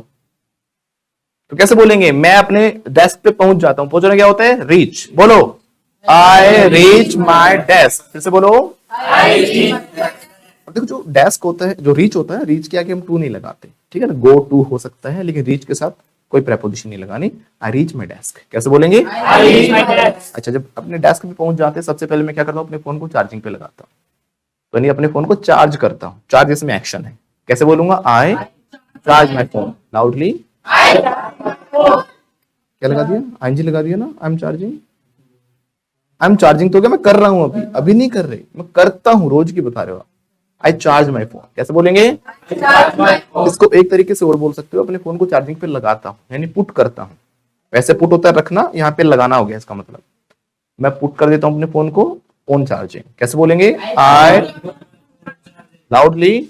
[SPEAKER 1] तो कैसे बोलेंगे, मैं अपने डेस्क पे पहुंच जाता हूं, पहुंचना क्या होता है, रीच, बोलो आई रीच माई डेस्क, फिर से बोलो। अब देखो जो डेस्क होता है, जो रीच होता है, रीच के आगे हम टू नहीं लगाते, ठीक है ना, गो टू हो सकता है, लेकिन रीच के साथ कोई प्रेपोजिशन नहीं लगानी। आई रीच माई डेस्क, कैसे बोलेंगे, अच्छा जब अपने डेस्क पे पहुंच जाते हैं, सबसे पहले मैं क्या करता हूँ, अपने फोन को चार्जिंग पे लगाता हूँ, तो नहीं अपने फोन को चार्ज करता हूँ, चार्ज इसमें एक्शन है, कैसे बोलूंगा, आई चार्ज माई फोन, लाउडली, क्या लगा दिया, आईएनजी लगा दिया ना, I am charging, I am charging तो क्या मैं कर रहा हूं, अभी अभी नहीं कर रहे, मैं करता हूं, रोज की बता रहे हो आप, आई चार्ज माई फोन, कैसे बोलेंगे, इसको एक तरीके से और बोल सकते हो, अपने फोन को चार्जिंग पे लगाता हूं, यानी पुट करता हूं, वैसे पुट होता है रखना, यहाँ पे लगाना हो गया इसका मतलब, मैं पुट कर देता हूं अपने फोन को ऑन चार्जिंग, कैसे बोलेंगे, आई लाउडली,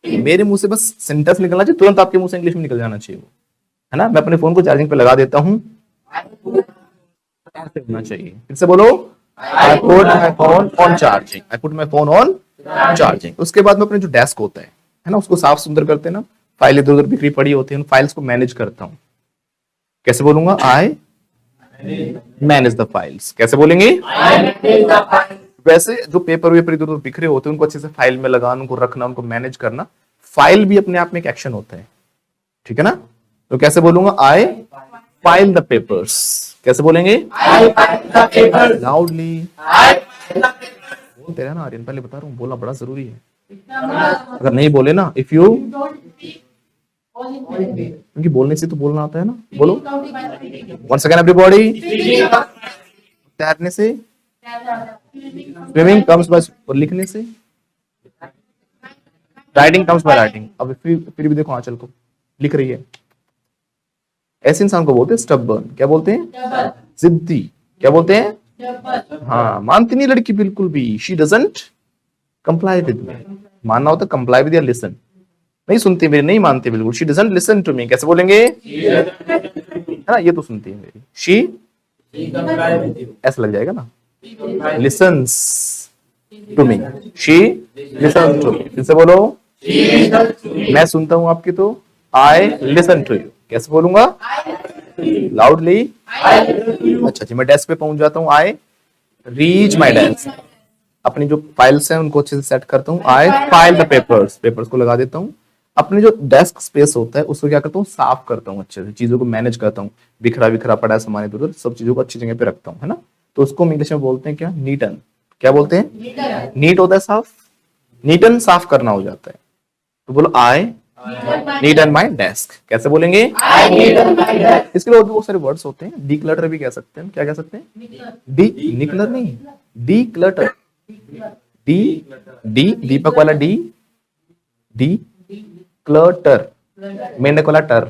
[SPEAKER 1] मेरे मुंह से बस सेंटेंस निकलना चाहिए, तुरंत आपके मुंह से इंग्लिश में निकल जाना चाहिए वो, है ना, मैं अपने फोन को चार्जिंग पे लगा देता हूं, ऐसे होना चाहिए, फिर से बोलो, I put my phone on charging, I put my phone on charging. उसके बाद में अपने जो डेस्क होता है ना, उसको साफ सुंदर करते हैं ना, फाइल इधर उधर बिखरी पड़ी होती है, उन फाइल्स को मैनेज करता हूँ, कैसे बोलूंगा, आई मैनेज द फाइल्स, कैसे बोलेंगे, वैसे जो पेपर वेपर इधर उधर बिखरे होते हैं, उनको अच्छे से फाइल में लगाना, उनको रखना, उनको मैनेज करना, फाइल भी अपने आप में एक एक्शन होता है, ठीक है ना, तो कैसे बोलूंगा, आई फाइल द पेपर्स, कैसे बोलेंगे, लाउडली, बोलते रहना आर्यन, पहले बता रहा हूँ, बोलना बड़ा जरूरी है, अगर नहीं बोले ना, इफ यू, क्योंकि बोलने से तो बोलना आता है ना, बोलो वंस अगेन एवरीबॉडी, तैरने से, स्विमिंग कम्स बाय, और लिखने से, राइटिंग कम्स बाय राइटिंग, अब फिर भी देखो आंचल को लिख रही है, ऐसे इंसान को बोलते हैं स्टबर्न, क्या बोलते हैं, जिद्दी, क्या बोलते हैं, हाँ मानती नहीं लड़की बिल्कुल भी, she doesn't comply with me, मानना होता कंप्लाई विद या लिसन, नहीं सुनती मेरी, नहीं मानती बिल्कुल, she doesn't listen to me, कैसे बोलेंगे, है ना, ये तो सुनती है मेरी, शी ऐसा लग जाएगा ना, listens to me, she listen to me, फिर से बोलो, मैं सुनता हूं आपकी, तो आई लिसन टू यू, कैसे बोलूंगा, लाउडली, अच्छा जी मैं डेस्क पे पहुंच जाता हूँ, आई रीच माई डेस्क, अपनी जो फाइल्स हैं उनको अच्छे से सेट करता हूँ, आई फाइल द पेपर्स, पेपर्स को लगा देता हूँ, अपने जो डेस्क स्पेस होता है उसको क्या करता हूँ, साफ करता हूँ, अच्छे से चीजों को मैनेज करता हूँ, बिखरा बिखरा पड़ा है सामान इधर उधर, सब चीजों को अच्छी जगह पे रखता हूँ, है ना, तो उसको हम इंग्लिश में बोलते हैं क्या, नीटन, क्या बोलते हैं, नीट होता है साफ, नीटन साफ करना हो जाता है, तो बोलो आई नीटन माई डेस्क, कैसे बोलेंगे, इसके लिए और भी बहुत सारे वर्ड्स होते हैं, डी क्लटर भी कह सकते हैं, क्या कह सकते हैं, डी निकलर नहीं, डी क्लटर, डी डी दीपक वाला डी, डी क्लटर, मेंढक वाला टर,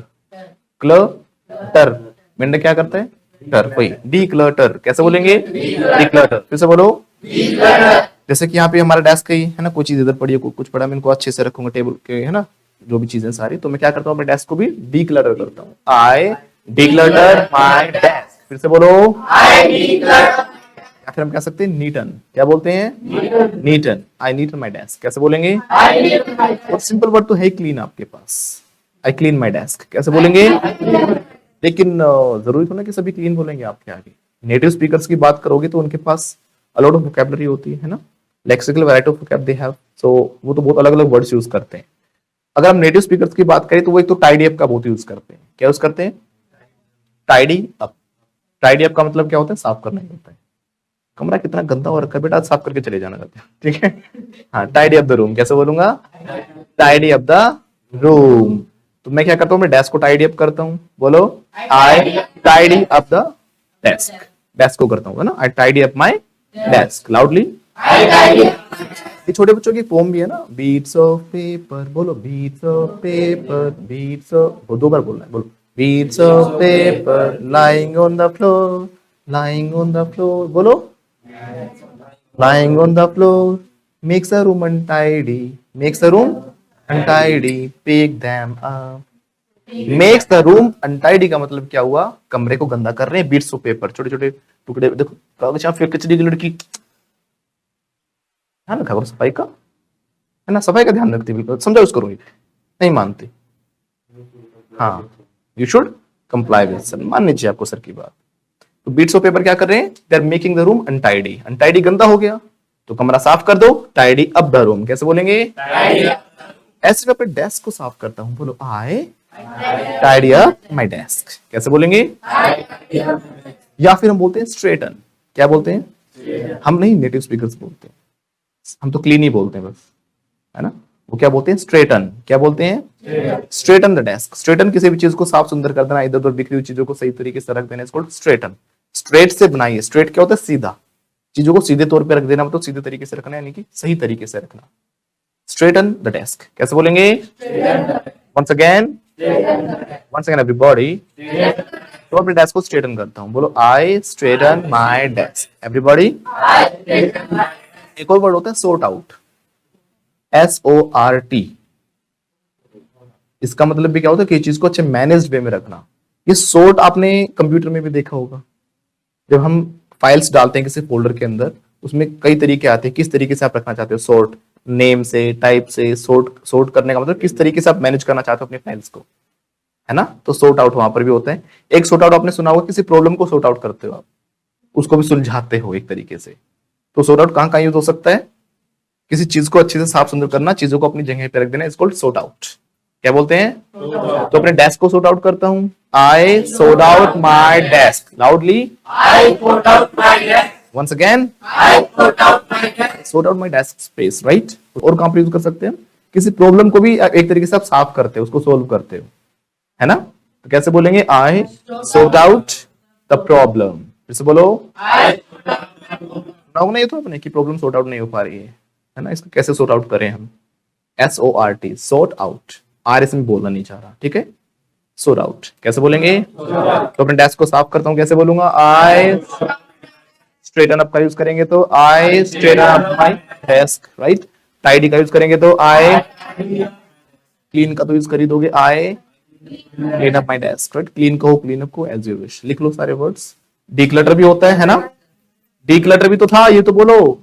[SPEAKER 1] क्लटर, मेंढक क्या करता है, टर, वही डी क्लटर, कैसे बोलेंगे, डी क्लटर, फिर से बोलो, जैसे कि यहाँ पे हमारा डेस्क है ना, कोई चीज इधर पड़ी है, कुछ पड़ा, मैं इनको अच्छे से रखूंगा टेबल के, है ना, जो भी चीजें सारी, तो मैं क्या करता हूँ, अपने डेस्क को भी डी क्लटर करता हूँ, I D clutter my desk, फिर से बोलो, या फिर हम कह सकते हैं नीटन, क्या बोलते हैं, नीटन, आई नीटन माई डेस्क, कैसे बोलेंगे, और सिंपल वर्ड तो है क्लीन आपके पास, आई क्लीन माई डेस्क, कैसे बोलेंगे, लेकिन जरूरी तो ना कि सभी क्लीन बोलेंगे आपके आगे, नेटिव स्पीकर्स की बात करोगे तो उनके पास अलॉट ऑफ वोकैबुलरी होती है ना, lexical variety of vocab they have, so वो तो बहुत अलग अलग वर्ड्स यूज करते हैं। अगर हम नेटिव स्पीकर्स की बात करें तो वो एक तो टाइडी अप का बहुत यूज करते हैं, क्या यूज करते हैं, टाइडी अप, टाइडी अप का मतलब क्या होता है, साफ करना ही होता है, कमरा कितना गंदा हो रखा है बेटा, साफ करके चले जाना चाहते हैं, ठीक है, हाँ टाइडी अप द रूम, कैसे बोलूंगा, टाइडी अप द रूम, तो मैं क्या करता हूँ, मैं डेस्क को टाइडी अप करता हूँ, बोलो I tidy up the desk, desk को करता हूँ, है ना, I tidy up my desk, loudly, ये छोटे बच्चों की पोम भी है ना, बीट्स ऑफ पेपर, बोलो bits of paper, bits of, दो बार बोलना है, बोलो bits of paper lying on the floor, lying on the floor, बोलो lying on the floor makes a room untidy, makes a room untidy, pick them up, makes the room untidy का मतलब क्या हुआ, कमरे को गंदा कर रहे हैं, बीट्स ऑफ पेपर, छोटे छोटे टुकड़े, देखो कागज यहाँ फेंक के चली गई लड़की, ध्यान रखा करो सफाई का, है ना, सफाई का ध्यान रखती है बिल्कुल, समझा उसको रोहित, नहीं मानती। हाँ, you should comply with sir, माननी चाहिए आपको सर की बात। तो बीट्स ऑफ पेपर क्या कर रहे हैं, they are making the room untidy, untidy गंदा हो गया तो कमरा साफ कर दो, टाइडी अप द रूम, कैसे बोलेंगे, ऐसे मैं अपने डेस्क को साफ करता हूं, बोलो I tidy up my desk, कैसे बोलेंगे, या फिर हम बोलते हैं स्ट्रेटन, क्या बोलते हैं, हम नहीं नेटिव स्पीकर्स बोलते हैं, हम तो क्लीन ही बोलते हैं बस, है ना, वो क्या बोलते हैं स्ट्रेटन, क्या बोलते हैं स्ट्रेटन द डेस्क, स्ट्रेटन किसी भी चीज को साफ सुंदर कर देना, इधर उधर बिखरी हुई चीजों को सही तरीके से रख देना, इसको स्ट्रेटन, स्ट्रेट से बनाइए, स्ट्रेट क्या होता है सीधा, चीजों को सीधे तौर पे रख देना, मतलब सीधे तरीके से रखना, यानी कि सही तरीके से रखना, स्ट्रेटन द डेस्क, कैसे बोलेंगे, वंस अगेन एवरीबॉडी, तो अपने डेस्क को स्ट्रेटन करता हूं, बोलो I straighten my desk, everybody. एक और वर्ड होता है सोर्ट आउट, SORT, इसका मतलब भी क्या होता है कि चीज को अच्छे मैनेज्ड वे में रखना, ये सोर्ट आपने कंप्यूटर में भी देखा होगा, जब हम फाइल्स डालते हैं किसी फोल्डर के अंदर, उसमें कई तरीके आते हैं, किस तरीके से आप रखना चाहते हो, सोर्ट, नेम से, टाइप से, सोर्ट करने का मतलब किस तरीके से आप मैनेज करना चाहते हो अपनी फाइल्स को, है ना, तो सोर्ट आउट वहां पर भी होता है। एक सोर्ट आउट आपने सुना होगा, किसी प्रॉब्लम को सोर्ट आउट करते हो आप, उसको भी सुलझाते हो एक तरीके से, तो सोर्ट आउट कहां कहां यूज हो सकता है, किसी चीज को अच्छे से साफ सुंदर करना, चीजों को अपनी जगह पे रख देना, इज कॉल्ड सोर्ट आउट, क्या बोलते हैं, तो अपने डेस्क को सोर्ट आउट करता हूं, I sort out my desk, loudly, I sort out my desk, once again, I sort out my desk space, right. और कहां पर यूज कर सकते हैं, किसी प्रॉब्लम को भी एक तरीके से आप साफ करते हो, उसको सोल्व करते हो, है ना, तो कैसे बोलेंगे, आई सोर्ट आउट द प्रॉब्लम, फिर से बोलो, ना ये तो अपने की प्रॉब्लम सोर्ट आउट नहीं हो पा रही है ना, इसको कैसे सोर्ट आउट करें हम, SORT, सोर्ट आउट, आर इसमें बोलना नहीं चाह रहा, ठीक है, सोर्ट आउट, कैसे बोलेंगे, तो अपने डेस्क को साफ करता हूं, कैसे बोलूंगा, आई स्ट्रेटन अप का यूज करेंगे तो I straighten up my desk, right, tidy का यूज करेंगे तो आई, क्लीन का तो यूज कर ही दोगे, I clean up my desk, right, clean कहो क्लीन अप को एज यू विश, लिख लो सारे वर्ड्स। डिक्लटर भी होता है ना, डिक्लटर भी तो था, ये तो बोलो,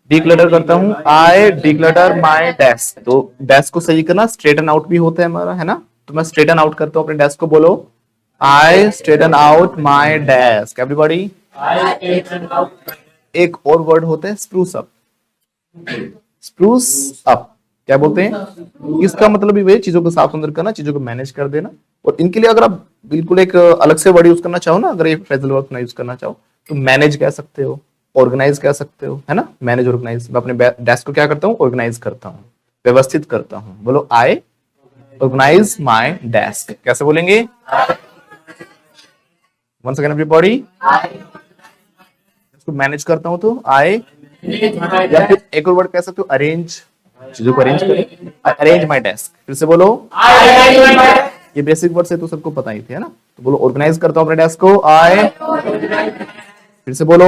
[SPEAKER 1] डिक्लटर करता हूं, आई डिक्लटर माय डेस्क, तो डेस्क को सही करना, स्ट्रेटन आउट भी होता है हमारा, है ना, तो मैं स्ट्रेटन आउट करता हूं अपने डेस्क को, बोलो I straighten out my desk, everybody. एक और वर्ड होता है स्प्रूस अप, स्प्रूस अप क्या बोलते हैं, इसका मतलब भी वही, चीजों को साफ सुंदर करना, चीजों को मैनेज कर देना, और इनके लिए अगर आप बिल्कुल एक अलग से वर्ड यूज करना चाहो ना, अगर ये फ्रेजल वर्ब ना यूज करना चाहो तो मैनेज कह सकते हो, ऑर्गेनाइज कह सकते हो, है ना, मैनेज ऑर्गेनाइज, मैं अपने डेस्क को क्या करता हूँ, ऑर्गेनाइज करता हूँ, व्यवस्थित करता हूँ, बोलो आई ऑर्गेनाइज माय डेस्क, कैसे बोलेंगे, वंस अगेन एवरीबॉडी, इसको मैनेज करता हूँ तो आई, या फिर एक और वर्ड कह सकते हो अरेंज, चीजों को अरेंज करें, अरेंज माय डेस्क, फिर से बोलो, ये बेसिक वर्ड से तो सबको पता ही थे, है ना, तो बोलो ऑर्गेनाइज करता हूँ अपने डेस्क को, आई, फिर से बोलो,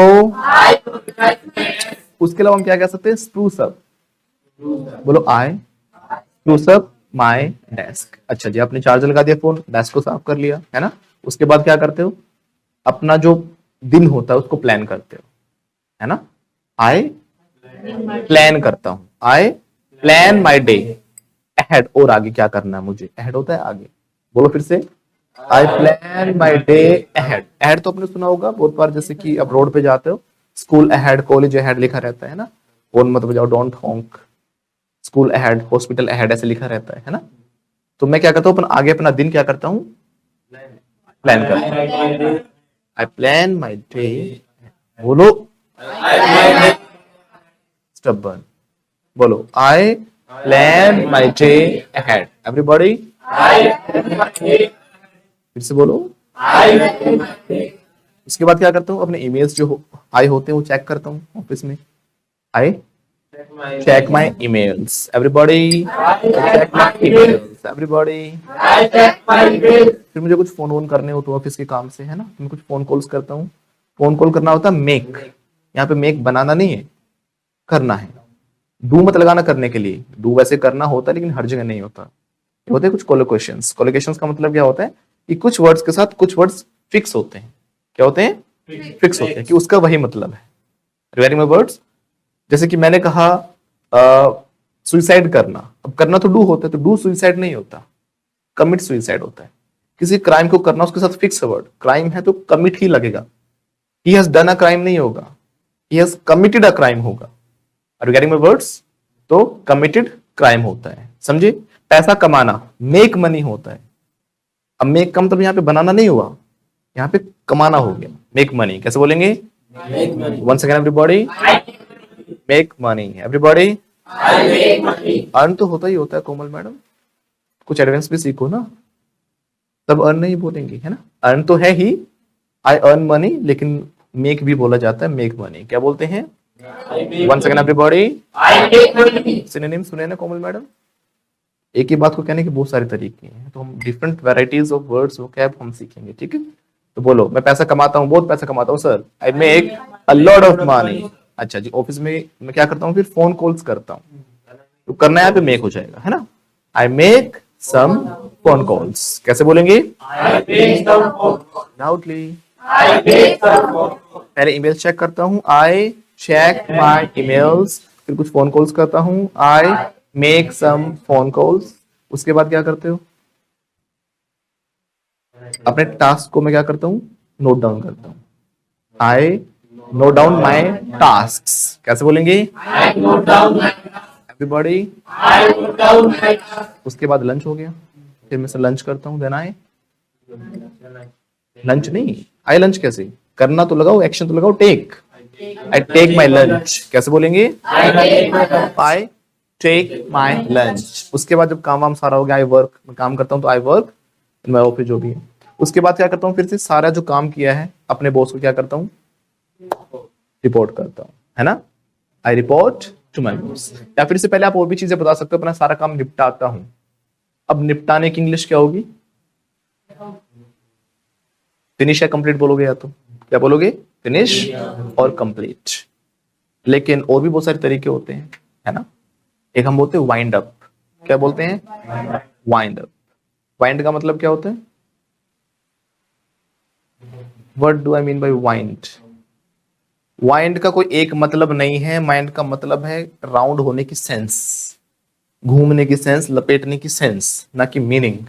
[SPEAKER 1] उसके अलावा हम क्या कह सकते हैं, स्प्रूस अप, बोलो आई स्प्रूस अप माय डेस्क। अच्छा जी, आपने चार्जर लगा दिया फोन, डेस्क को साफ कर लिया, है ना, उसके बाद क्या करते हो, अपना जो दिन होता है उसको प्लान करते हो, है ना, आई प्लान करता हूं, I plan my day ahead, और आगे क्या करना है मुझे, अहेड होता है आगे, बोलो फिर से, I plan my day ahead, ahead तो आपने सुना होगा बहुत बार, जैसे कि आप रोड पे जाते हो, स्कूल अहेड, कॉलेज अहेड लिखा रहता है ना, फोन मत बजाओ, don't हॉन्क, school ahead, hospital ahead ऐसे लिखा रहता है ना, तो मैं क्या करता हूँ, आगे अपना दिन क्या करता हूँ, प्लान करता हूँ, आई प्लान माय डे, बोलो स्टबर्न, बोलो I plan my day ahead, everybody, फिर से बोलो, उसके बाद क्या करता हूँ, अपने ईमेल्स जो आए होते हैं वो चेक करता हूँ ऑफिस में, I check my emails, everybody check my emails, everybody, फिर मुझे कुछ फोन वोन करने हो तो ऑफिस के काम से, है ना, मैं कुछ फोन कॉल्स करता हूँ, फोन कॉल करना होता है मेक, यहाँ पे मेक बनाना नहीं है, करना है, डू मत लगाना करने के लिए, डू वैसे करना होता है लेकिन हर जगह नहीं होता, होते हैं कुछ कोलोकेशंस, कोलोकेशंस का मतलब क्या होता है कि कुछ वर्ड्स के साथ कुछ वर्ड्स फिक्स होते हैं, क्या होते हैं, फिक्स होते हैं, कि उसका वही मतलब है, रिगार्डिंग माय वर्ड्स, जैसे कि मैंने कहा सुइसाइड करना, अब करना तो डू होता है, तो डू सुइसाइड नहीं होता, कमिट सुइसाइड होता है। किसी क्राइम को करना, उसके साथ फिक्स वर्ड, क्राइम है तो कमिट ही लगेगा, he has done a crime नहीं होगा, he has committed a crime होगा। Are you getting my words? तो कमिटेड क्राइम होता है, समझे? पैसा कमाना मेक मनी होता है। अब मेक का मतलब यहाँ पे बनाना नहीं हुआ, यहाँ पे कमाना हो गया, मेक मनी। कैसे बोलेंगे? Once again everybody, make money. Everybody, earn तो होता ही होता है कोमल मैडम, कुछ एडवांस भी सीखो ना, तब अर्न नहीं बोलेंगे, है ना? अर्न तो है ही, आई अर्न मनी, लेकिन मेक भी बोला जाता है, मेक मनी। क्या बोलते हैं? वंस अगेन एवरीबॉडी, सिनोनिम सुने ना कोमल मैडम? एक ही बात को कहने के बहुत सारे तरीके हैं, तो हम different varieties of words vocab हम सीखेंगे, ठीक है? तो बोलो, मैं पैसा कमाता हूँ, बहुत पैसा कमाता हूँ sir, I make a lot of money. अच्छा जी, ऑफिस में मैं क्या करता हूँ, फिर फोन कॉल्स करता हूँ, तो करना यहाँ पे मेक हो जाएगा, है ना? I make some phone calls. कैसे बोलेंगे? लाउडली। पहले ईमेल चेक करता हूँ, आई चेक माई ईमेल्स, फिर कुछ फोन कॉल्स करता हूँ, I make some phone calls. उसके बाद क्या करते हो? अपने टास्क को मैं क्या करता हूँ, नोट डाउन करता हूँ, आई नोट डाउन माई टास्क। कैसे बोलेंगे? एवरीबॉडी। उसके बाद लंच हो गया, फिर मैं से लंच करता हूँ, देन आई लंच नहीं, आई लंच कैसे करना, तो लगाओ, एक्शन तो लगाओ, take, I take my lunch. कैसे बोलेंगे? I take my lunch. उसके बाद जब काम वाम सारा हो गया, आई वर्क, मैं काम करता हूँ, तो I work in my office, जो भी है। उसके बाद क्या करता हूँ, फिर से सारा जो काम किया है अपने बॉस को क्या करता हूँ, रिपोर्ट करता हूँ, है ना? आई रिपोर्ट टू माई बॉस। या फिर इससे पहले आप और भी चीजें बता सकते हो, अपना सारा काम निपटाता हूँ। अब निपटाने की इंग्लिश क्या होगी? फिनिश या कंप्लीट बोलोगे, या तो क्या बोलोगे? फिनिश और कंप्लीट। लेकिन और भी बहुत सारे तरीके होते हैं, है ना? एक हम बोलते हैं वाइंड अप। क्या बोलते हैं? Wind up. वाइंड का मतलब क्या होता है? What do I mean by wind? Wind का कोई एक मतलब नहीं है, माइंड का मतलब है राउंड होने की सेंस, घूमने की सेंस, लपेटने की सेंस, ना कि मीनिंग।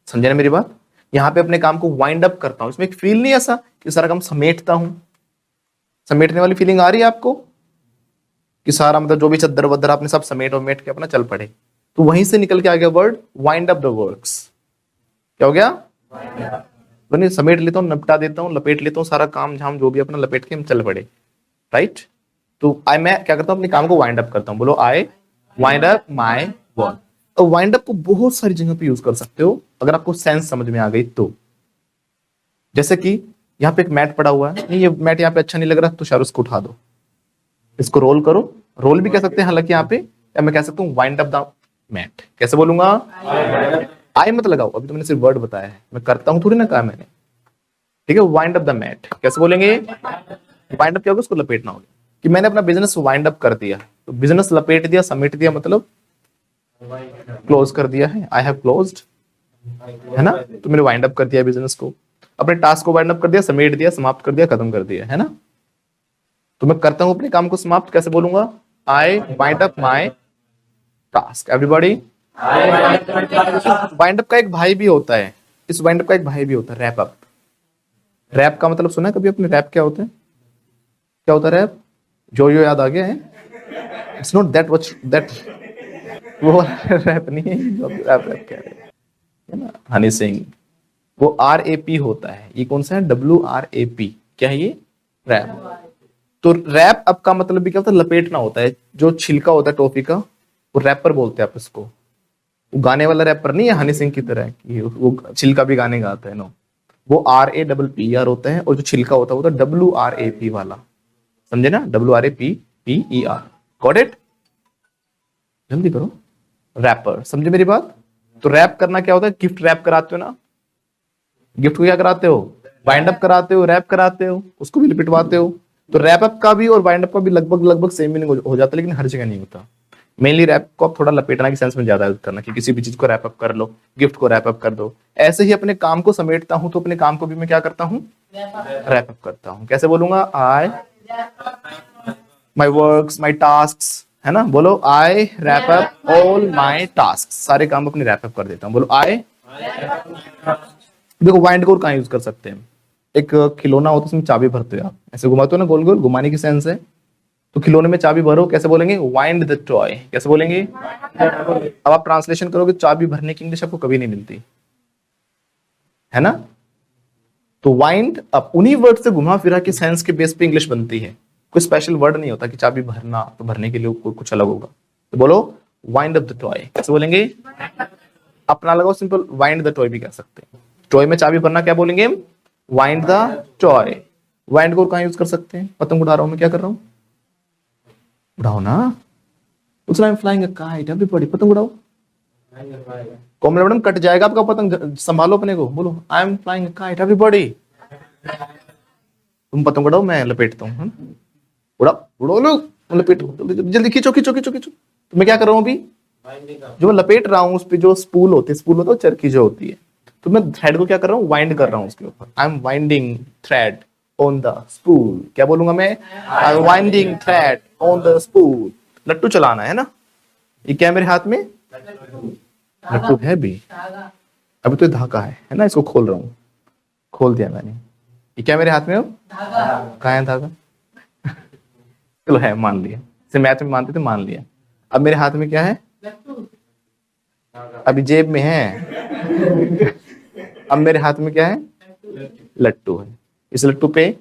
[SPEAKER 1] समझे ना मेरी बात? यहाँ पे अपने काम को वाइंड अप करता हूं, इसमें एक फील नहीं ऐसा कि सारा काम समेटता हूं, समेटने वाली फीलिंग आ रही है आपको कि सारा मतलब जो भी चद्दर वद्दर आपने सब समेट वमेट के अपना चल पड़े, तो वहीं से निकल के आ गया word wind up the works. क्या हो गया? बने समेट लेता हूँ, निपटा देता हूँ, लपेट लेता हूँ, सारा काम झाम जो भी अपना लपेट के हम चल पड़े, राइट? तो आई मैं क्या करता हूँ, अपने काम को वाइंड अप करता हूँ। बोलो, आई वाइंड अप माई वर्क। तो वाइंड अप को बहुत सारी जगह पे यूज कर सकते हो, अगर आपको सेंस समझ में आ गई तो। जैसे कि यहाँ पे एक मैट पड़ा हुआ है, नहीं ये मैट यहाँ पे अच्छा नहीं लग रहा, तो शायद उसको उठा दो, इसको रोल करो, रोल भी कह सकते हैं हालांकि यहाँ पे, या मैं कह सकता हूँ वाइंड अप द मैट। कैसे बोलूंगा? आई मत लगाओ, अभी तो मैंने सिर्फ वर्ड बताया है, मैं करता हूँ थोड़ी ना कहा मैंने, ठीक है? Wind up the mat. कैसे बोलेंगे? वाइंड अप क्या होगा? उसको लपेटना होगा, कि मैंने अपना बिजनेस वाइंड अप कर दिया, तो बिजनेस लपेट दिया, समेट दिया, मतलब क्लोज कर दिया है, आई हैव क्लोज्ड, है ना? तो मैंने वाइंड अप कर दिया बिजनेस को, अपने टास्क को वाइंड अप कर दिया, समेट दिया, समाप्त कर दिया, खत्म कर दिया, है ना? तो मैं करता हूं अपने काम को समाप्त। कैसे बोलूंगा? I wind up my task. Everybody. Wind up का एक भाई भी होता है, इस वाइंड अप का एक भाई भी होता है, रैप अप। रैप का मतलब सुना है कभी अपने? रैप क्या होता है? क्या होता है रैप? जो याद आ गया है? It's not that what that, वो रैप नहीं है, जो रैप रैप कह रहे हैं ना, हनी सिंह, वो RAP होता है। ये कौन सा है? WRAP। क्या है ये? रैप। तो रैप अप का मतलब भी क्या होता है? लपेटना होता है। जो छिलका होता है टॉफी का, वो रैपर बोलते हैं आप इसको। वो गाने वाला रैपर नहीं है हनी सिंह की तरह कि वो छिलका भी गाने गाता है, नो। वो RAPPER होता है, और जो छिलका होता है वो तो WRAP वाला, समझे ना? WRAPPER। Got it? जल्दी करो। रैपर, समझे मेरी बात? तो रैप करना क्या होता है? गिफ्ट रैप कराते हो ना, गिफ्ट को क्या कराते हो? वाइंड अप कराते हो, रैप कराते हो, उसको भी लिपिटवाते हो। तो रैप अप का भी और वाइंड अप का भी लगभग लगभग सेम मीनिंग हो जाता है, लेकिन हर जगह नहीं होता। मेनली रैप को आप थोड़ा लपेटना की सेंस में ज्यादा यूज करना, कि किसी भी चीज को रैप अप कर लो, गिफ्ट को रैप अप कर दो। ऐसे ही अपने काम को समेटता हूं, तो अपने काम को भी मैं क्या करता हूँ? रैप अप करता हूँ। कैसे बोलूंगा? आई माई वर्क्स, माई टास्क, है ना, बोलो आई wrap up all my task, सारे काम अपने रैप अप कर देता हूँ। बोलो आई। देखो वाइंड को कहाँ यूज कर सकते हैं, एक खिलौना होता है उसमें चाबी भरते हो आप, ऐसे घुमाते हो ना गोल गोल, घुमाने की सेंस है। तो खिलौने में चाबी भरो, कैसे बोलेंगे, वाइंड द टॉय, कैसे बोलेंगे। अब आप ट्रांसलेशन करोगे, चाबी भरने की इंग्लिश आपको कभी नहीं मिलती है ना। तो वाइंड अप उन्हीं वर्ड से घुमा फिरा के सेंस के बेस पे इंग्लिश बनती है, कोई स्पेशल वर्ड नहीं होता कि चाबी भरना, तो भरने के लिए कुछ अलग होगा। तो बोलो वाइंड अप द टॉय, कैसे बोलेंगे। अपना लगाओ सिंपल, वाइंड द टॉय भी कह सकते हैं। टॉय में चाबी भरना क्या बोलेंगे, वाइंड द टॉय। वाइंड को कहां यूज कर सकते हैं, पतंग उड़ा रहा हूं मैं, क्या कर रहा हूं, उड़ाओ ना। दूसरा I am flying a kite, everybody पतंग उड़ाओ। कॉमन मैडम कट जाएगा आपका पतंग, संभालो अपने को, बोलो I am flying a kite everybody. तुम पतंग उड़ाओ, मैं लपेटता हूँ, उड़ाओ उड़ो लो, लपेट, जल्दी खींचो खींचो खींचो खींचो। तो मैं क्या कर रहा हूँ अभी, जो मैं लपेट रहा हूँ उस पे जो स्पूल होती है, स्पूल होता है चरखी जो होती है, तो मैं थ्रेड को क्या कर रहा हूँ, वाइंड कर रहा हूँ उसके ऊपर। I am winding thread on the spool, क्या बोलूंगा मैं, I am winding thread on the spool. लट्टू चलाना है ना, ये क्या मेरे हाथ में, लट्टू है भी, अभी तो धागा है ना, इसको खोल रहा हूँ, खोल दिया मैंने, ये क्या मेरे हाथ में हो, कहाँ है धागा, चलो है, मान लिया, इसे मैथ में मानते थे, मान लिया। अब मेरे हाथ में क्या है, अभी जेब में है, अब मेरे हाथ में क्या है, लट्टू है। इस लट्टू पे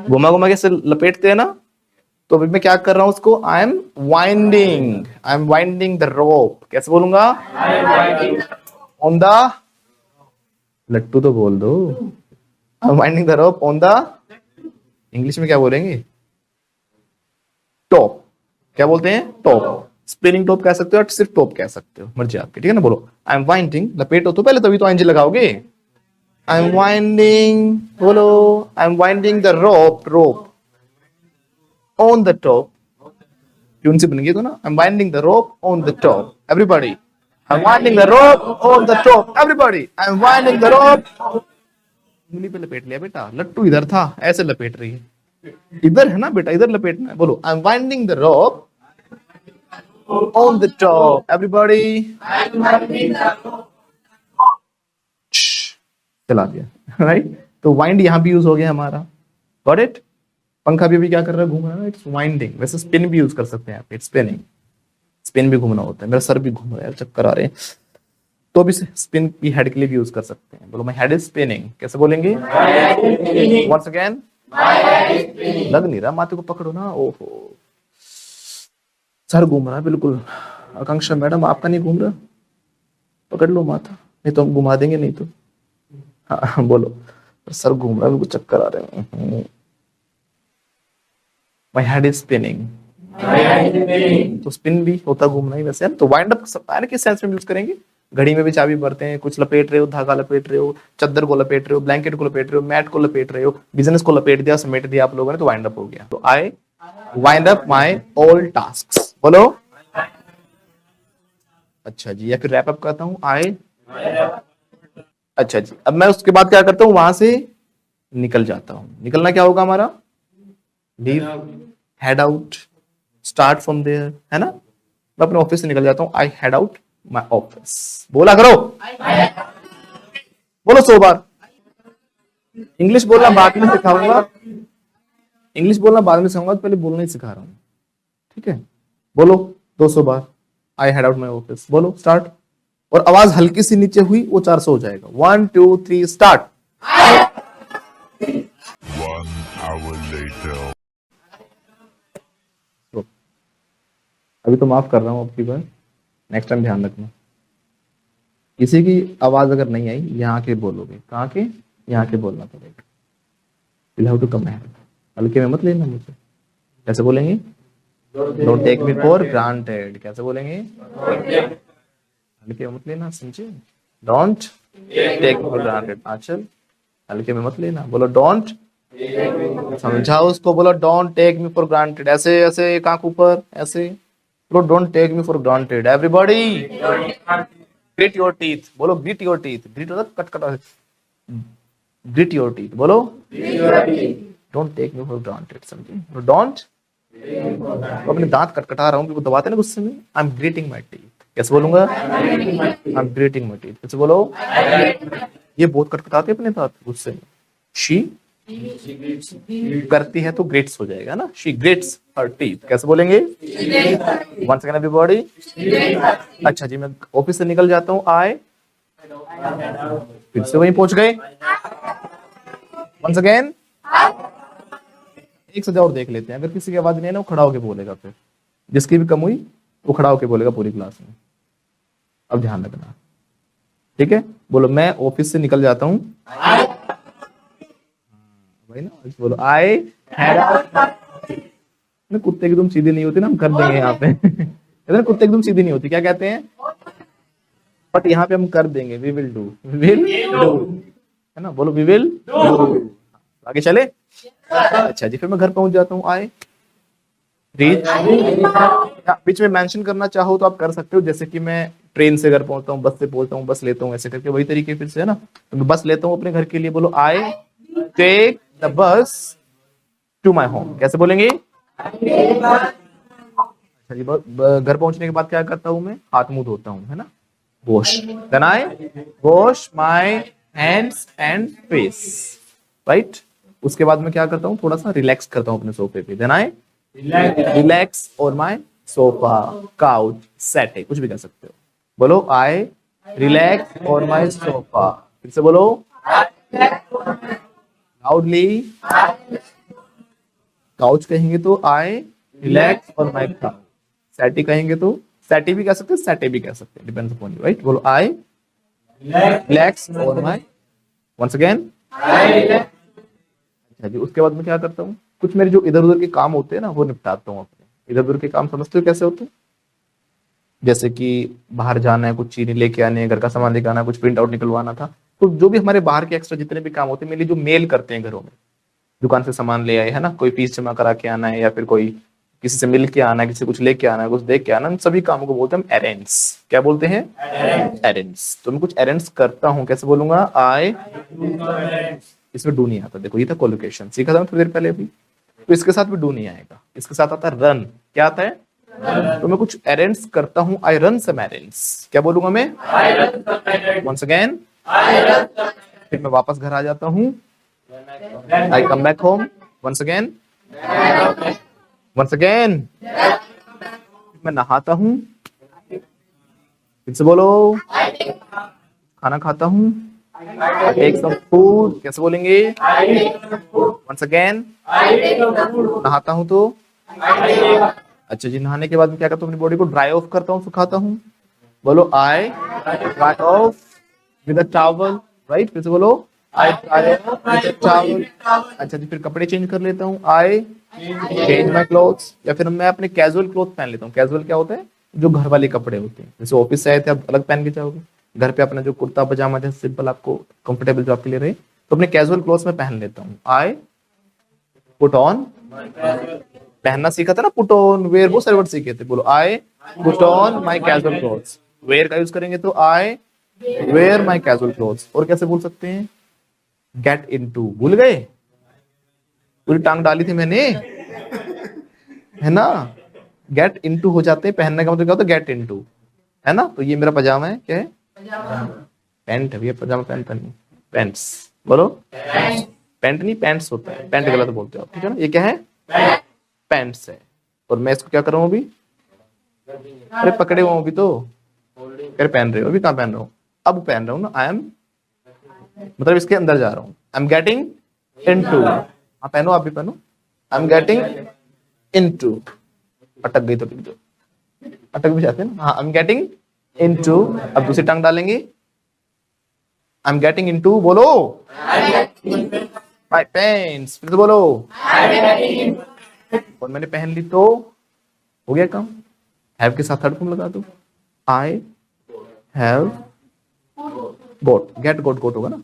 [SPEAKER 1] घुमा घुमा के से लपेटते हैं ना, तो अभी मैं क्या कर रहा हूं उसको, I am winding the rope, कैसे बोलूंगा, ऑन द, लट्टू तो बोल दो, I am winding the rope on the, English में क्या बोलेंगे, टॉप, क्या बोलते हैं, टॉप। स्पिनिंग टॉप कह सकते हो, सिर्फ टॉप कह सकते हो, मर्जी आपकी, ठीक है ना। बोलो आई एम वाइंडिंग, लपेटो तो पहले, तभी तो आईएनजी लगाओगे। आई एम वाइंडिंग, बोलो I am winding the rope on the top, tune से बन गई तो ना, I am winding the rope on the top, everybody I am winding the rope on the top, everybody I am winding the rope. उंगली पे लपेट लिया बेटा, लट्टू इधर था, ऐसे लपेट रही है, इधर है ना बेटा, इधर लपेटना है। बोलो I am winding the rope on the top, everybody चला दिया, राइट। तो वाइंड यहां भी यूज हो गया हमारा, गॉट इट। पंखा भी क्या कर रहा है, घूम रहा है, इट्स वाइंडिंग। वैसे स्पिन भी यूज कर सकते हैं, इट्स स्पिनिंग, स्पिन भी घूमना होता है। मेरा सर भी घूम रहा है, चक्कर आ रहे हैं, तो भी स्पिन की हेड के लिए भी यूज कर सकते हैं। बोलो माय हेड इज स्पिनिंग, कैसे बोलेंगे, वंस अगेन, लग नहीं रहा, माथे को पकड़ो ना, ओहो सर घूम रहा है बिल्कुल। आकांक्षा मैडम आपका नहीं घूम रहा, पकड़ लो माथा, नहीं तो हम घुमा देंगे, नहीं तो। हाँ बोलो, सर घूम रहा है बिल्कुल, चक्कर आ रहे हैं। माय हेड इज स्पिनिंग, तो स्पिन भी होता घूमना ही वैसे है। तो वाइंड अप सारे के सेंस में यूज करेंगे। घड़ी में भी चाबी भरते हैं, कुछ लपेट रहे हो, धागा लपेट रहे हो, चादर को लपेट रहे हो, ब्लैंकेट को लपेट रहे हो, मैट को लपेट रहे हो, बिजनेस को लपेट दिया, समेट दिया आप लोगों ने, तो वाइंड अप हो गया। तो I wind up my all task, बोलो। अच्छा जी, या फिर रैप अप करता हूं, आई, अच्छा जी। अब मैं उसके बाद क्या करता हूं, वहां से निकल जाता हूं। निकलना क्या होगा हमारा, leave, head out, start from there, है ना। मैं अपने ऑफिस से निकल जाता हूं, I head out my office, बोला करो, बोलो 100 बार। इंग्लिश बोलना बाद में सिखाऊंगा, इंग्लिश बोलना बाद में सिखाऊंगा, पहले बोलना ही सिखा रहा हूं, ठीक है। बोलो 200 बार, आई हेड आउट माई ऑफिस, बोलो स्टार्ट। और आवाज हल्की सी नीचे हुई, वो 400 हो जाएगा। 1 2 3 स्टार्ट। 1 hour later. अभी तो माफ कर रहा हूं आपकी बार, नेक्स्ट टाइम ध्यान रखना। किसी की आवाज अगर नहीं आई, यहाँ के बोलोगे, कहाँ के, यहाँ के बोलना पड़ेगा। You have to come hand, हल्के में मत लेना मुझे, कैसे बोलेंगे, don't take me for granted, कैसे बोलेंगे, हल्के में मत लेना, समझे, don't take me for granted. Aanchal हल्के में मत लेना, बोलो डोंट, समझाओ उसको, बोलो don't take me for granted, ऐसे ऐसे एक आंख ऊपर, ऐसे बोलो don't take me for granted. Everybody grit your teeth, बोलो ग्रिट योर टीथ, ग्रिट होता कट कट, ग्रिट योर टीथ, बोलो don't take me for granted, समझे, डोंट तो अपने दांत कटकटा रहा हूँ, वो दबाते हैं ना गुस्से में, I am grating my teeth. कैसे बोलूंगा? I am grating my teeth. कैसे बोलो? ये बहुत कटकटाते अपने दांत गुस्से में। शी करती है तो ग्रेट्स हो जाएगा ना, शी ग्रेट्स हर टीथ। कैसे बोलेंगे? One second everybody. अच्छा जी, मैं ऑफिस से निकल जाता हूँ, आई, फिर से वहीं पहुंच गए। वन सेकेंड, एक सजा और देख लेते हैं। अगर किसी की आवाज नहीं है ना, वो खड़ा होके बोलेगा, फिर जिसकी भी कम हुई वो खड़ा होके बोलेगा पूरी क्लास में। अब ध्यान रखना, ठीक है? बोलो, मैं ऑफिस से निकल जाता हूँ, भाई ना, बोलो आई हैड। कुत्ते एकदम सीधी नहीं होती ना, हम कर देंगे यहाँ पे। कहते ना कुत्ते एकदम सीधी नहीं होती, क्या कहते हैं? बट यहाँ पे हम कर देंगे, we will do, we will do, है ना? बोलो वी विल डू। आगे चले। अच्छा जी, फिर मैं घर पहुंच जाता हूँ, आए, रीच। बीच में मेंशन करना चाहो तो आप कर सकते हो, जैसे कि मैं ट्रेन से घर पहुंचता हूँ, बस से पहुंचता हूँ, बस लेता हूँ, ऐसे करके वही तरीके फिर से, है ना? तो मैं बस लेता हूँ अपने घर के लिए, बोलो I take the bus to my home. कैसे बोलेंगे? अच्छा जी, घर पहुंचने के बाद क्या करता हूँ मैं? हाथ मुंह धोता हूँ, है ना? Wash, then I wash my hands and face, right? उसके बाद मैं क्या करता हूँ? थोड़ा सा रिलैक्स करता हूँ अपने सोफे पे, then I relax on my sofa, couch, settee, कुछ भी कह सकते हो। बोलो I relax on my sofa. फिर से बोलो लाउडली। काउच कहेंगे तो I relax on my couch. Settee कहेंगे तो सेटी भी कह सकते हैं, सेटे भी कह सकते हैं, डिपेंड्स अपॉन यू, राइट? बोलो I relax on my, once again. अच्छा जी, उसके बाद मैं क्या करता हूँ? कुछ मेरे जो इधर उधर के काम होते हैं ना, वो निपटाता हूँ अपने। इधर उधर के काम समझते हो कैसे होते हैं? जैसे कि बाहर जाना है, कुछ चीजें लेके आने, घर का सामान लेके आना, कुछ प्रिंट आउट निकलवाना था, तो जो भी हमारे बाहर के एक्स्ट्रा जितने भी काम होते हैं, मेरे लिए जो मेल करते हैं घरों में, दुकान से सामान ले आए, है ना, कोई फीस जमा करा के आना है, या फिर कोई किसी से मिल के आना है, किसी से कुछ लेके आना है, कुछ देख के आना, इन सभी कामों को बोलते हैं हम एरेंड्स। क्या बोलते हैं? एरेंड्स। तो मैं कुछ एरेंड्स करता हूँ, कैसे बोलूंगा? आई, इसमें डू नहीं आता, देखो ये था कोलोकेशन, सीखा था थोड़ी देर पहले अभी। तो इसके साथ भी डू नहीं आएगा, इसके साथ आता है रन। क्या आता है? तो मैं कुछ एरेंड्स करता हूँ, आई रन सम एरेंड्स। क्या बोलूंगा मैं? Once again. फिर मैं वापस घर आ जाता हूँ, I come back home, once again, once again. मैं नहाता हूँ, फिर से बोलो, खाना खाता हूँ, टेक सम फूड। कैसे बोलेंगे? Once again. नहाता हूँ तो, अच्छा जी, नहाने के बाद मैं क्या करता हूँ? अपनी बॉडी को ड्राई ऑफ करता हूँ, सुखाता हूँ। बोलो I dry off with a towel, right? फिर से बोलो I dry off with a towel. अच्छा जी, फिर कपड़े चेंज कर लेता हूँ, आई चेंज माई क्लोथ्स। या फिर मैं अपने कैजुअल क्लोथ पहन लेता हूँ। कैजुअल क्या होता है? जो घर वाले कपड़े होते हैं, जैसे ऑफिस से आए थे आप अलग पहन के जाओगे, घर पे अपना जो कुर्ता पजामा जैसे सिंपल आपको कंफर्टेबल जो आपके लिए रहे, तो अपने कैजुअल क्लोथ्स में पहन लेता हूँ। आई पुट ऑन, पहनना सीखा था ना, पुट ऑन वेयर, वो सारे वर्ड सीखे थे। बोलो I put on my casual clothes. Wear का यूज करेंगे तो I wear my casual clothes. और कैसे बोल सकते हैं? गेट इनटू, भूल गए? पूरी टांग डाली थी मैंने, है ना? गेट इनटू हो जाते हैं, पहनने का मतलब क्या होता है? गेट इनटू, है ना? तो ये मेरा पजामा है, क्या है? पैंट है भैया, पजामा पैंट नहीं, पैंट्स। बोलो पैंट नहीं, पैंट्स होता है, पैंट गलत बोलते हो आप, ठीक है ना? ये क्या है? पैंट्स है। और मैं इसको क्या कर रहा हूँ अभी? अरे पकड़े हुआ हूँ अभी तो, फिर पहन रहे हो, अभी कहाँ पहन रहा हूँ? अब पहन रहा हूँ ना, आई एम, मतलब इसके अंदर जा रहा हूँ, आई एम गेटिंग इनटू। हाँ पहनो, आप भी पहनो, आई एम गेटिंग इनटू। अटक गई तो लिख दो, अटक भी जाते हैं ना। हाँ, आई एम गेटिंग इनटू। अब दूसरी टांग डालेंगे, आई एम गेटिंग इनटू, बोलो माय पैंट्स। फिर से बोलो, और मैंने पहन ली तो हो गया काम। हैव के साथ थर्ड फॉर्म लगा दो, आई have got, get got, got होगा ना,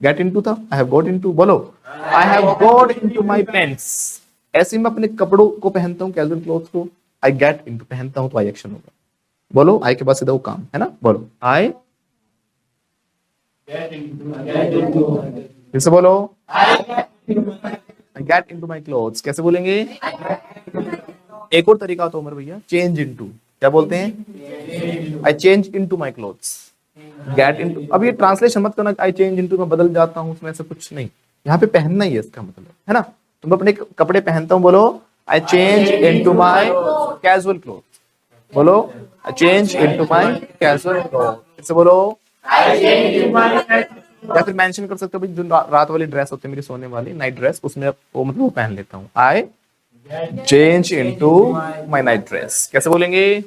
[SPEAKER 1] गेट इनटू था, आई हैव गॉट इनटू। बोलो I have got into my pants. ऐसे ही मैं अपने कपड़ों को पहनता हूँ, कैजुअल क्लोथ्स को, आई गेट इनटू, पहनता हूँ तो आई एक्शन होगा। बोलो आई के बाद सीधा वो काम, है ना? बोलो आई, फिर से बोलो I get into my clothes. कैसे बोलेंगे? एक और तरीका होता है उमर भैया, चेंज इनटू, क्या बोलते हैं, आई change into my clothes, get into. अब ये ट्रांसलेशन मत करना आई चेंज इनटू मैं बदल जाता हूँ, उसमें ऐसा कुछ नहीं, यहाँ पे पहनना ही है इसका मतलब, है ना। तुम अपने कपड़े पहनता हूँ, बोलो I change into my casual cloth, बोलो I change into my casual cloth, इससे बोलो या फिर मेंशन कर सकते हो भाई जो रात वाली ड्रेस होती है मेरी सोने वाली नाइट ड्रेस, उसमें वो मतलब वो पहन लेता हूँ, आई change into my night dress, कैसे बोलेंगे।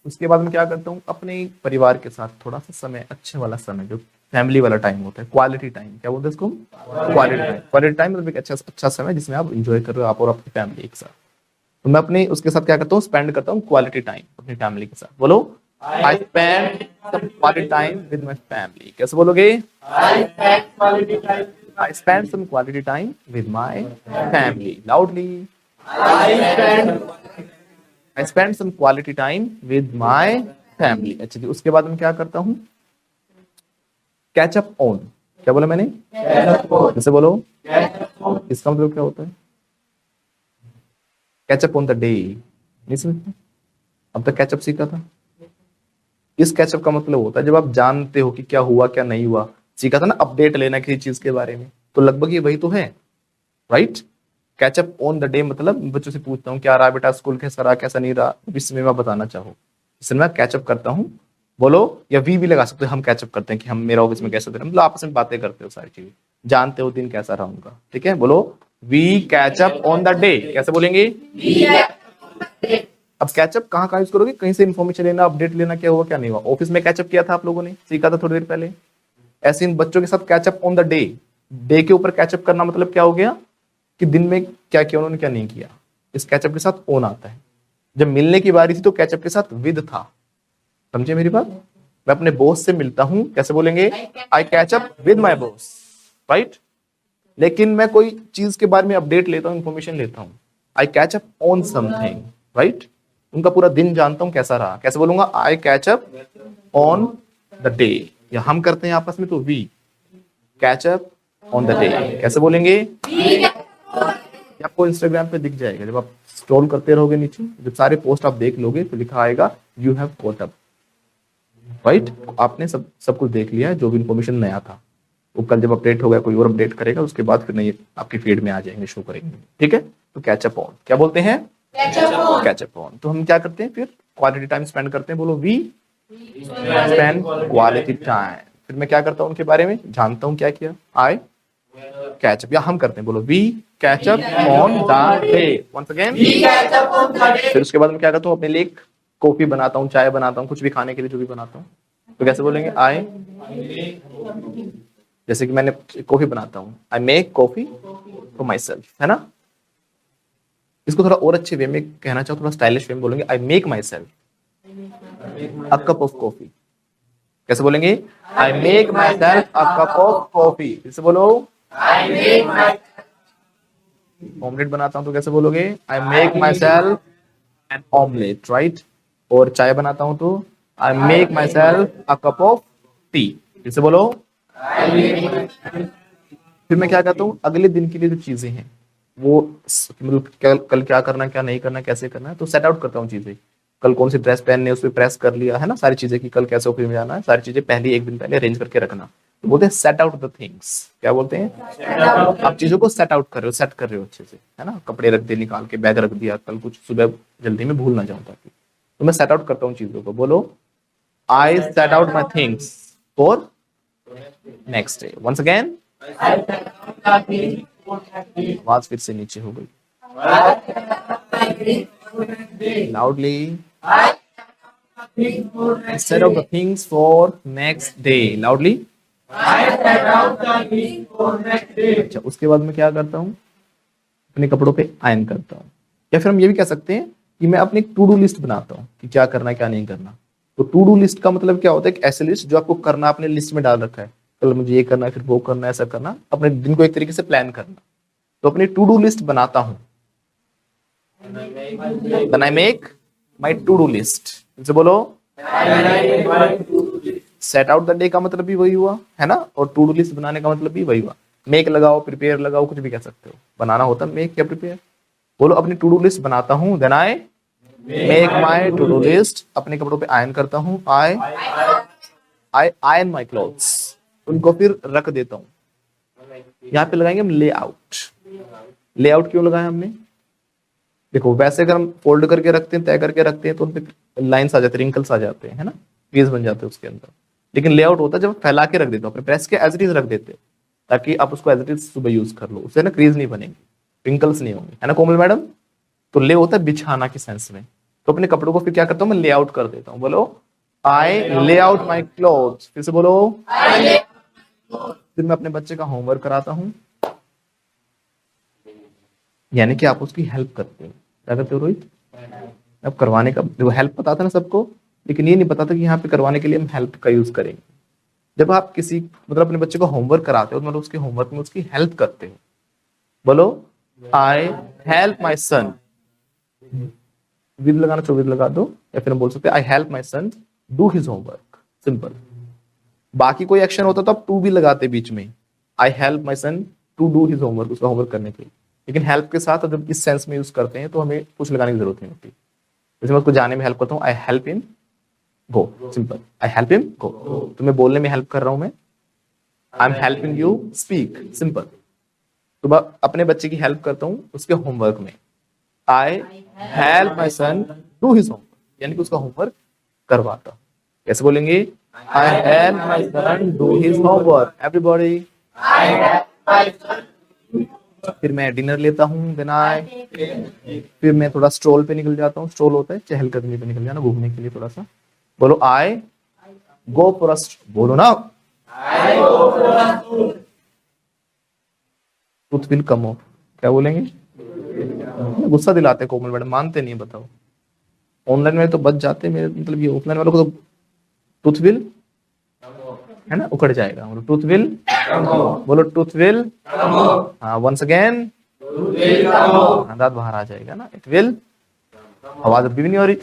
[SPEAKER 1] उसके बाद मैं क्या करता हूँ, अपने परिवार के साथ थोड़ा सा समय, अच्छे वाला समय जो फैमिली वाला टाइम होता है, क्वालिटी टाइम, क्या बोलते हैं इसको, क्वालिटी टाइम। क्वालिटी टाइम मतलब एक अच्छा समय जिसमें आप इंजॉय कर रहे हो आप और आपकी फैमिली एक साथ, तो मैं अपने उसके साथ क्या करता हूँ, स्पेंड करता हूँ क्वालिटी टाइम अपनी फैमिली के साथ, बोलो I spend quality time with my family, कैसे बोलोगे, I spend some quality time with my family, loudly I spend some quality time with my family. अच्छा जी, उसके बाद मैं क्या करता हूँ, कैच अप ऑन, क्या बोला मैंने, जैसे बोलो, इसका मतलब क्या होता है, कैचअप ऑन द डे, नहीं समझते, अब तक कैचअप सीखा था। इस कैचअप का मतलब होता है जब आप जानते हो कि क्या हुआ क्या नहीं हुआ, सीखा था ना अपडेट लेना किसी चीज के बारे में, तो लगभग ये वही तो है, right. Catch up on the day मतलब बच्चों से पूछता हूँ क्या रहा बेटा, स्कूल कैसा रहा कैसा नहीं रहा, इसमें मैं बताना चाहूँ, इसमें मैं कैचअप करता हूँ, बोलो, या वी भी लगा सकते हो, हम कैचअप करते हैं कि हम मेरा ऑफिस में कैसा दिन, मतलब आपस में बातें करते हो सारी चीजें, जानते हो दिन कैसा रहा उनका, ठीक है, बोलो we catch up on the day, कैसे बोलेंगे। अब कैचअप कहाँ यूज करोगे, कहीं से इन्फॉर्मेशन लेना, अपडेट लेना, क्या हुआ क्या नहीं हुआ, ऑफिस में कैचअप किया था आप लोगों ने, सीखा था थोड़ी देर पहले, ऐसे इन बच्चों के साथ catch up on the day, day के ऊपर कैचअप करना मतलब क्या हो गया कि दिन में क्या किया उन्होंने क्या नहीं किया, इस कैचअप के साथ ऑन आता है। जब मिलने की बारी थी तो कैचअप के साथ विद था, समझे मेरी बात, मैं अपने बॉस से मिलता हूं, कैसे बोलेंगे, I catch up with my boss, right. लेकिन मैं कोई चीज के बारे में अपडेट लेता हूं, इंफॉर्मेशन लेता हूं, I catch up on something, right, उनका पूरा दिन जानता हूं कैसा रहा, कैसे बोलूंगा, I catch up on the day, या हम करते हैं आपस में तो we catch up on the day, कैसे बोलेंगे। आपको इंस्टाग्राम पे दिख जाएगा, जब आप स्क्रॉल करते रहोगे नीचे, जब सारे पोस्ट आप देख लोगे तो लिखा आएगा you have caught up, right, आपने सब कुछ देख लिया है, जो भी इंफॉर्मेशन नया था वो कल जब अपडेट होगा कोई और अपडेट करेगा, उसके बाद फिर नहीं आपकी फीड में आ जाएंगे, शो करेंगे, ठीक है। तो कैचअप ऑन क्या बोलते हैं, कैचअप ऑन। तो हम क्या करते हैं फिर, क्वालिटी टाइम स्पेंड करते हैं, बोलो वी स्पेंड क्वालिटी टाइम, फिर मैं क्या करता हूँ उनके बारे में जानता हूँ क्या किया, आई कैचअप, या हम करते हैं, बोलो we catch up on the day, once again, फिर उसके बाद मैं क्या करता हूँ, अपने लिए कॉफी बनाता हूँ, चाय बनाता हूँ, कुछ भी खाने के लिए जो भी बनाता हूँ, तो कैसे बोलेंगे, आई, जैसे कि मैंने कॉफी बनाता हूँ, I make coffee for my self, है ना। इसको थोड़ा और अच्छे वे में कहना चाहो, थोड़ा स्टाइलिश वे में बोलेंगे, आई make my self a cup of coffee, कैसे बोलेंगे, आई make my self a cup of coffee, इसे बोलो, ऑमलेट बनाता हूं तो कैसे बोलोगे, आई make my self N omelette, right. और चाय बनाता हूं तो आई make my self a cup of T, इसे बोलो। फिर मैं क्या करता हूँ, अगले दिन के लिए जो चीजें हैं वो मतलब कल क्या करना क्या नहीं करना कैसे करना है, तो सेट आउट करता हूँ चीजें, कल कौन सी ड्रेस पहननी है उस पर प्रेस कर लिया है ना, सारी चीजें कि कल कैसे ऑफिस में जाना है, सारी चीजें पहले एक दिन पहले अरेंज करके रखना, तो बोलते हैं सेट आउट द थिंग्स, क्या बोलते हैं, आप चीजों को सेट आउट कर रहे हो, सेट कर रहे हो अच्छे से, है ना, कपड़े रख दिए निकाल के, बैग रख दिया, कल कुछ सुबह जल्दी में भूल ना जाऊं ताकि, तो मैं सेट आउट करता हूँ चीजों को, बोलो I set out my things for next day, once again, आवाज फिर से नीचे हो गई, loudly, set out the things for next day, loudly, अच्छा। उसके बाद मैं क्या करता हूँ, अपने कपड़ों पे आयन करता हूँ, या फिर हम ये भी कह सकते हैं कि मैं अपनी टू डू लिस्ट बनाता हूँ कि क्या करना है क्या नहीं करना। तो टू डू लिस्ट का मतलब क्या होता है, कि ऐसी लिस्ट जो आपको करना अपने लिस्ट में डाल रखा है, कल मुझे ये करना है फिर वो करना है, ऐसा करना, अपने दिन को एक तरीके से प्लान करना, तो अपनी टू डू लिस्ट बनाता हूँ, then I make my to do list, इसे बोलो, सेट आउट द डे का मतलब भी वही हुआ है ना, और टू डू लिस्ट बनाने का मतलब भी वही हुआ, मेक लगाओ प्रिपेयर लगाओ कुछ भी कह सकते हो, बनाना होता मेक या प्रिपेयर, बोलो अपनी टू डू लिस्ट बनाता हूँ, then I make my to do list, अपने कपड़ों पे आयन करता हूँ, आई आयन माई क्लोथ्स, उनको फिर रख देता हूँ। यहाँ पे लगाएंगे हम लेआउट। लेआउट क्यों लगाया हमने? देखो वैसे अगर हम फोल्ड करके रखते हैं, तय करके रखते हैं, तो उनपे लाइंस आ जाते हैं, रिंकल्स आ जाते हैं, है ना, पेज बन जाते हैं उसके अंदर। लेकिन लेआउट होता है जब फैला के रख देते हो, अपने प्रेस के एज इट इज रख देते हो, ताकि आप उसको एज इट इज सुबह यूज कर लो, उससे ना क्रीज नहीं बनेंगे, रिंकल्स नहीं होंगे, है ना कोमल मैडम। तो ले होता है बिछाना के सेंस में, तो अपने कपड़ों को फिर क्या करता हूँ मैं, लेआउट कर देता हूँ। बोलो आई ले आउट माई क्लोथ्स, फिर से बोलो, फिर मैं अपने बच्चे का होमवर्क कराता हूँ, यानी कि आप उसकी हेल्प करते हो। क्या करते हो रोहित? अब करवाने का देखो, हेल्प पता था ना सबको, लेकिन ये नहीं पता था कि यहाँ पे करवाने के लिए हम हेल्प का यूज करेंगे। जब आप किसी मतलब अपने बच्चे को होमवर्क कराते हो, तो मतलब उसके होमवर्क में उसकी हेल्प करते हो। बोलो आई हेल्प माई सन, विद लगाना चाहिए, विद लगा दो, या फिर हम बोल सकते हैं I help my son do his homework, simple. बाकी कोई एक्शन होता तो आप टू भी लगाते बीच में, I help my son to do his homework, उसका होमवर्क करने के लिए। लेकिन हेल्प के साथ जब इस सेंस में यूज करते हैं तो हमें कुछ लगाने की जरूरत नहीं होती। जैसे मैं उसको जाने में हेल्प करता हूँ, I help him go, simple, I help him go. तुम्हें बोलने में हेल्प कर रहा हूं मैं, I am helping you speak, simple. तो मैं अपने बच्चे की हेल्प करता हूँ उसके होमवर्क में, I help my son do his homework, यानी कि उसका होमवर्क करवाता हूं। कैसे बोलेंगे? I help my son do his homework, everybody. फिर मैं डिनर लेता हूँ, देन आई, फिर मैं थोड़ा स्ट्रोल पे निकल जाता हूँ। स्ट्रोल होता है चहलकदमी पे निकल जाना, घूमने के लिए थोड़ा सा। बोलो आई गो फॉर अ, बोलो ना, ट्रूथ विल कम ऑफ। क्या बोलेंगे? गुस्सा दिलाते हैं कोमल मैडम, मानते नहीं, बताओ। ऑनलाइन में तो बच जाते मेरे, मतलब ये ऑफलाइन वालों को तो ट्रूथ विल, है ना, उखड़ जाएगा। बोलो ट्रूथ विल, बोलो ट्रूथ विल, हाँ वंस अगेन, दांत बाहर आ जाएगा ना, इट विल, आवाज अभी भी नहीं हो रही,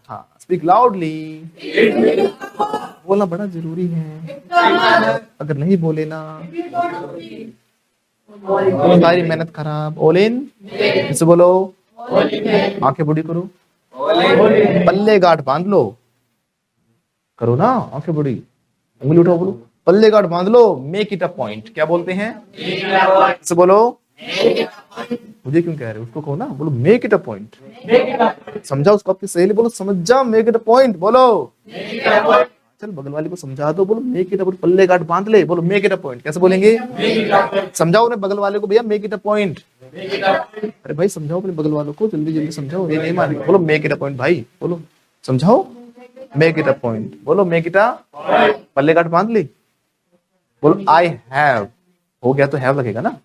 [SPEAKER 1] हाँ स्पीक लाउडली, बोलना बड़ा जरूरी है, अगर नहीं बोले ना सारी मेहनत खराब। ऑल इन, इसे बोलो, आंखें बड़ी करो, पल्ले गांठ बांध लो, करो ना, आंखें बड़ी, उंगली उठाओ, बोलो पल्ले गांठ बांध लो, मेक इट अ पॉइंट। क्या बोलते हैं? इसे बोलो, मुझे क्यों कह रहे हो, उसको कहो ना, बोलो मेक इट अ पॉइंट, समझा उसको, आपकी सहेली, बोलो समझ जा, मेक इट अ पॉइंट, बोलो चल बगल वाले को समझा दो, बोलो मेक इट अ, पल्ले गांठ बांध ले, बोलो मेक इट अ पॉइंट। कैसे बोलेंगे? समझाओ अपने बगल वाले को, भैया मेक इट अ पॉइंट, अरे भाई समझाओ अपने बगल वालों को, जल्दी जल्दी समझाओ, ये नहीं मानेंगे, बोलो मेक इट अ पॉइंट भाई, बोलो समझाओ, मेक इट अ पॉइंट, बोलो मेक इट अ, पल्ले गांठ बांध ली, बोलो आई हैव, हो गया तो हैव लगेगा ना,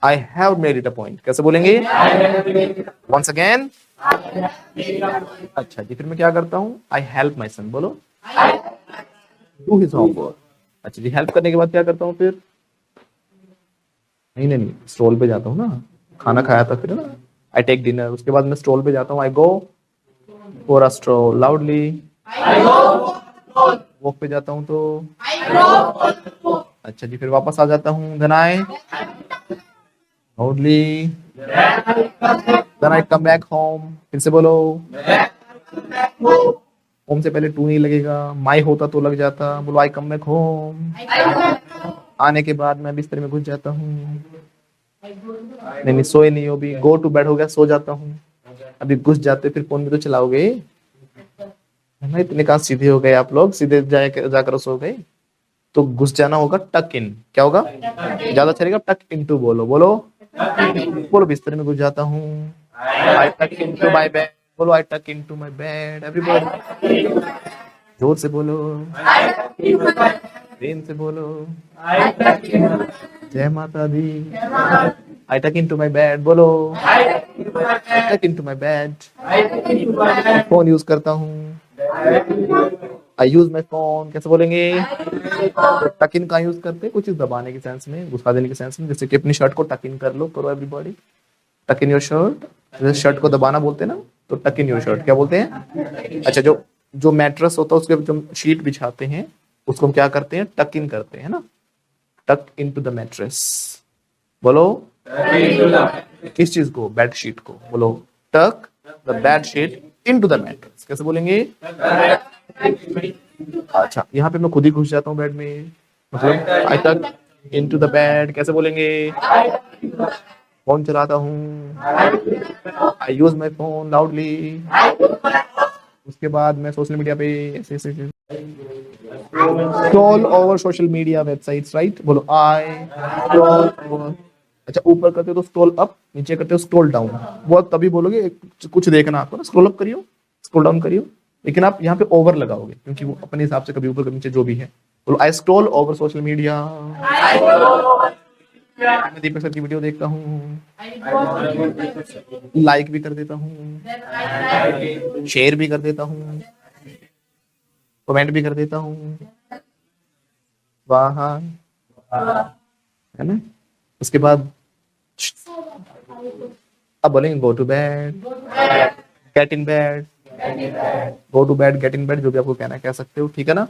[SPEAKER 1] I have made it a point. कैसे बोलेंगे? वंस अगेन, अच्छा जी, फिर मैं क्या करता हूँ, आई हेल्प माई सन, बोलो डू हिज होमवर्क। अच्छा जी, हेल्प करने के बाद क्या करता हूँ फिर? नहीं नहीं नहीं, स्टॉल पे जाता हूँ ना, खाना खाया था फिर ना, आई टेक डिनर, उसके बाद मैं स्टॉल पे जाता हूँ, I go for a stroll, loudly, walk पे जाता हूँ तो, अच्छा जी, फिर वापस आ जाता हूँ, then I loudly, then I come back home. फिर से बोलो, होम से पहले टू नहीं लगेगा, माई होता तो लग जाता, बोलो आई कम बैक होम। आने के बाद मैं बिस्तर में घुस जाता हूँ, नहीं नहीं सोए नहीं हो, भी गो टू बेड हो गया, सो जाता हूँ। अभी घुस जाते फिर फोन भी तो चलाओगे, है ना, इतने कहाँ सीधे हो गए आप लोग, सीधे जाकर सो गए। तो घुस जाना होगा टक इन, क्या होगा? ज्यादा चलेगा टक इनटू, बोलो बोलो, बोलो बिस्तर में घुस जाता हूँ, आई टक इनटू माय बेड, बोलो आई टक इनटू माय बेड, एवरीबॉडी जोर से बोलो, प्रेम से बोलो, जय माता दी, आई टक इनटू माय बेड, बोलो टक into my bed, phone use करता हूँ, आई यूज माई फोन। कैसे बोलेंगे? तो टक इन का यूज करते हैं कुछ चीज दबाने के सेंस में, घुसा देने के सेंस में, जैसे कि अपनी शर्ट को टक इन कर लो, करो एवरीबॉडी टक इन योर शर्ट, जैसे शर्ट को दबाना बोलते हैं ना, तो टक इन योर शर्ट क्या बोलते हैं? अच्छा, जो जो मैट्रेस होता है उसके जो शीट बिछाते हैं उसको हम क्या करते हैं? टक इन करते हैं ना, टक इन टू द मैट्रेस, बोलो किस चीज को? बेड शीट को। बोलो टक the bed sheet into the mattress. कैसे बोलेंगे? अच्छा, यहाँ पे मैं खुद ही घुस जाता हूँ बेड में, मतलब आई टक इनटू द बेड। कैसे बोलेंगे? फोन चलाता हूँ, आई यूज माई फोन लाउडली। उसके बाद मैं सोशल मीडिया पे ऐसे scroll over social media websites, right? बोलो आई स्क्रॉल ओवर। अच्छा, ऊपर करते हो तो स्क्रॉल अप, नीचे करते हो स्क्रॉल डाउन। वो तभी बोलोगे कुछ देखना आपको ना, स्क्रॉल अप करियो, स्क्रॉल डाउन करियो, लेकिन आप यहाँ पे ओवर लगाओगे क्योंकि वो अपने हिसाब से कभी ऊपर कभी नीचे जो भी है। बोलो आई स्क्रॉल ओवर सोशल मीडिया। मैं दीपक सर की वीडियो देखता हूँ, लाइक भी कर देता हूँ, शेयर भी कर देता हूँ, कमेंट भी कर देता हूँ, वहाँ है ना। उसके बाद अब बोलेंगे go to bed, get in bed, go to bed, get in bed, जो भी आपको कहना है कह सकते हो, ठीक है ना।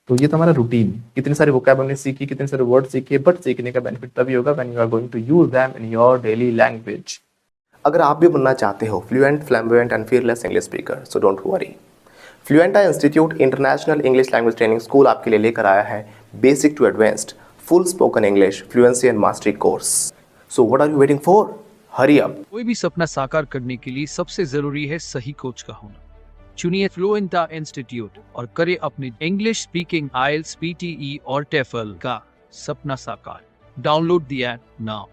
[SPEAKER 1] तो ये तो हमारा रूटीन, कितने सारे वोकैबुलरी सीखी, कितने सारे वर्ड सीखे, बट सीखने का बेनिफिट तभी होगा when you are going to use them in your daily language. अगर आप भी बनना चाहते हो fluent, flamboyant and fearless English speaker, so don't worry. Fluenta institute international English language training school आपके लिए लेकर आया है basic to advanced full spoken English fluency and mastery course. So what are you waiting for? Hurry up.
[SPEAKER 2] कोई भी सपना साकार करने के लिए सबसे जरूरी है सही कोच का होना। चुनिए फ्लुएंटा इंस्टीट्यूट और करें अपने इंग्लिश स्पीकिंग आईएलटीएस, पीटीई और टेफल का सपना साकार। Download the app now.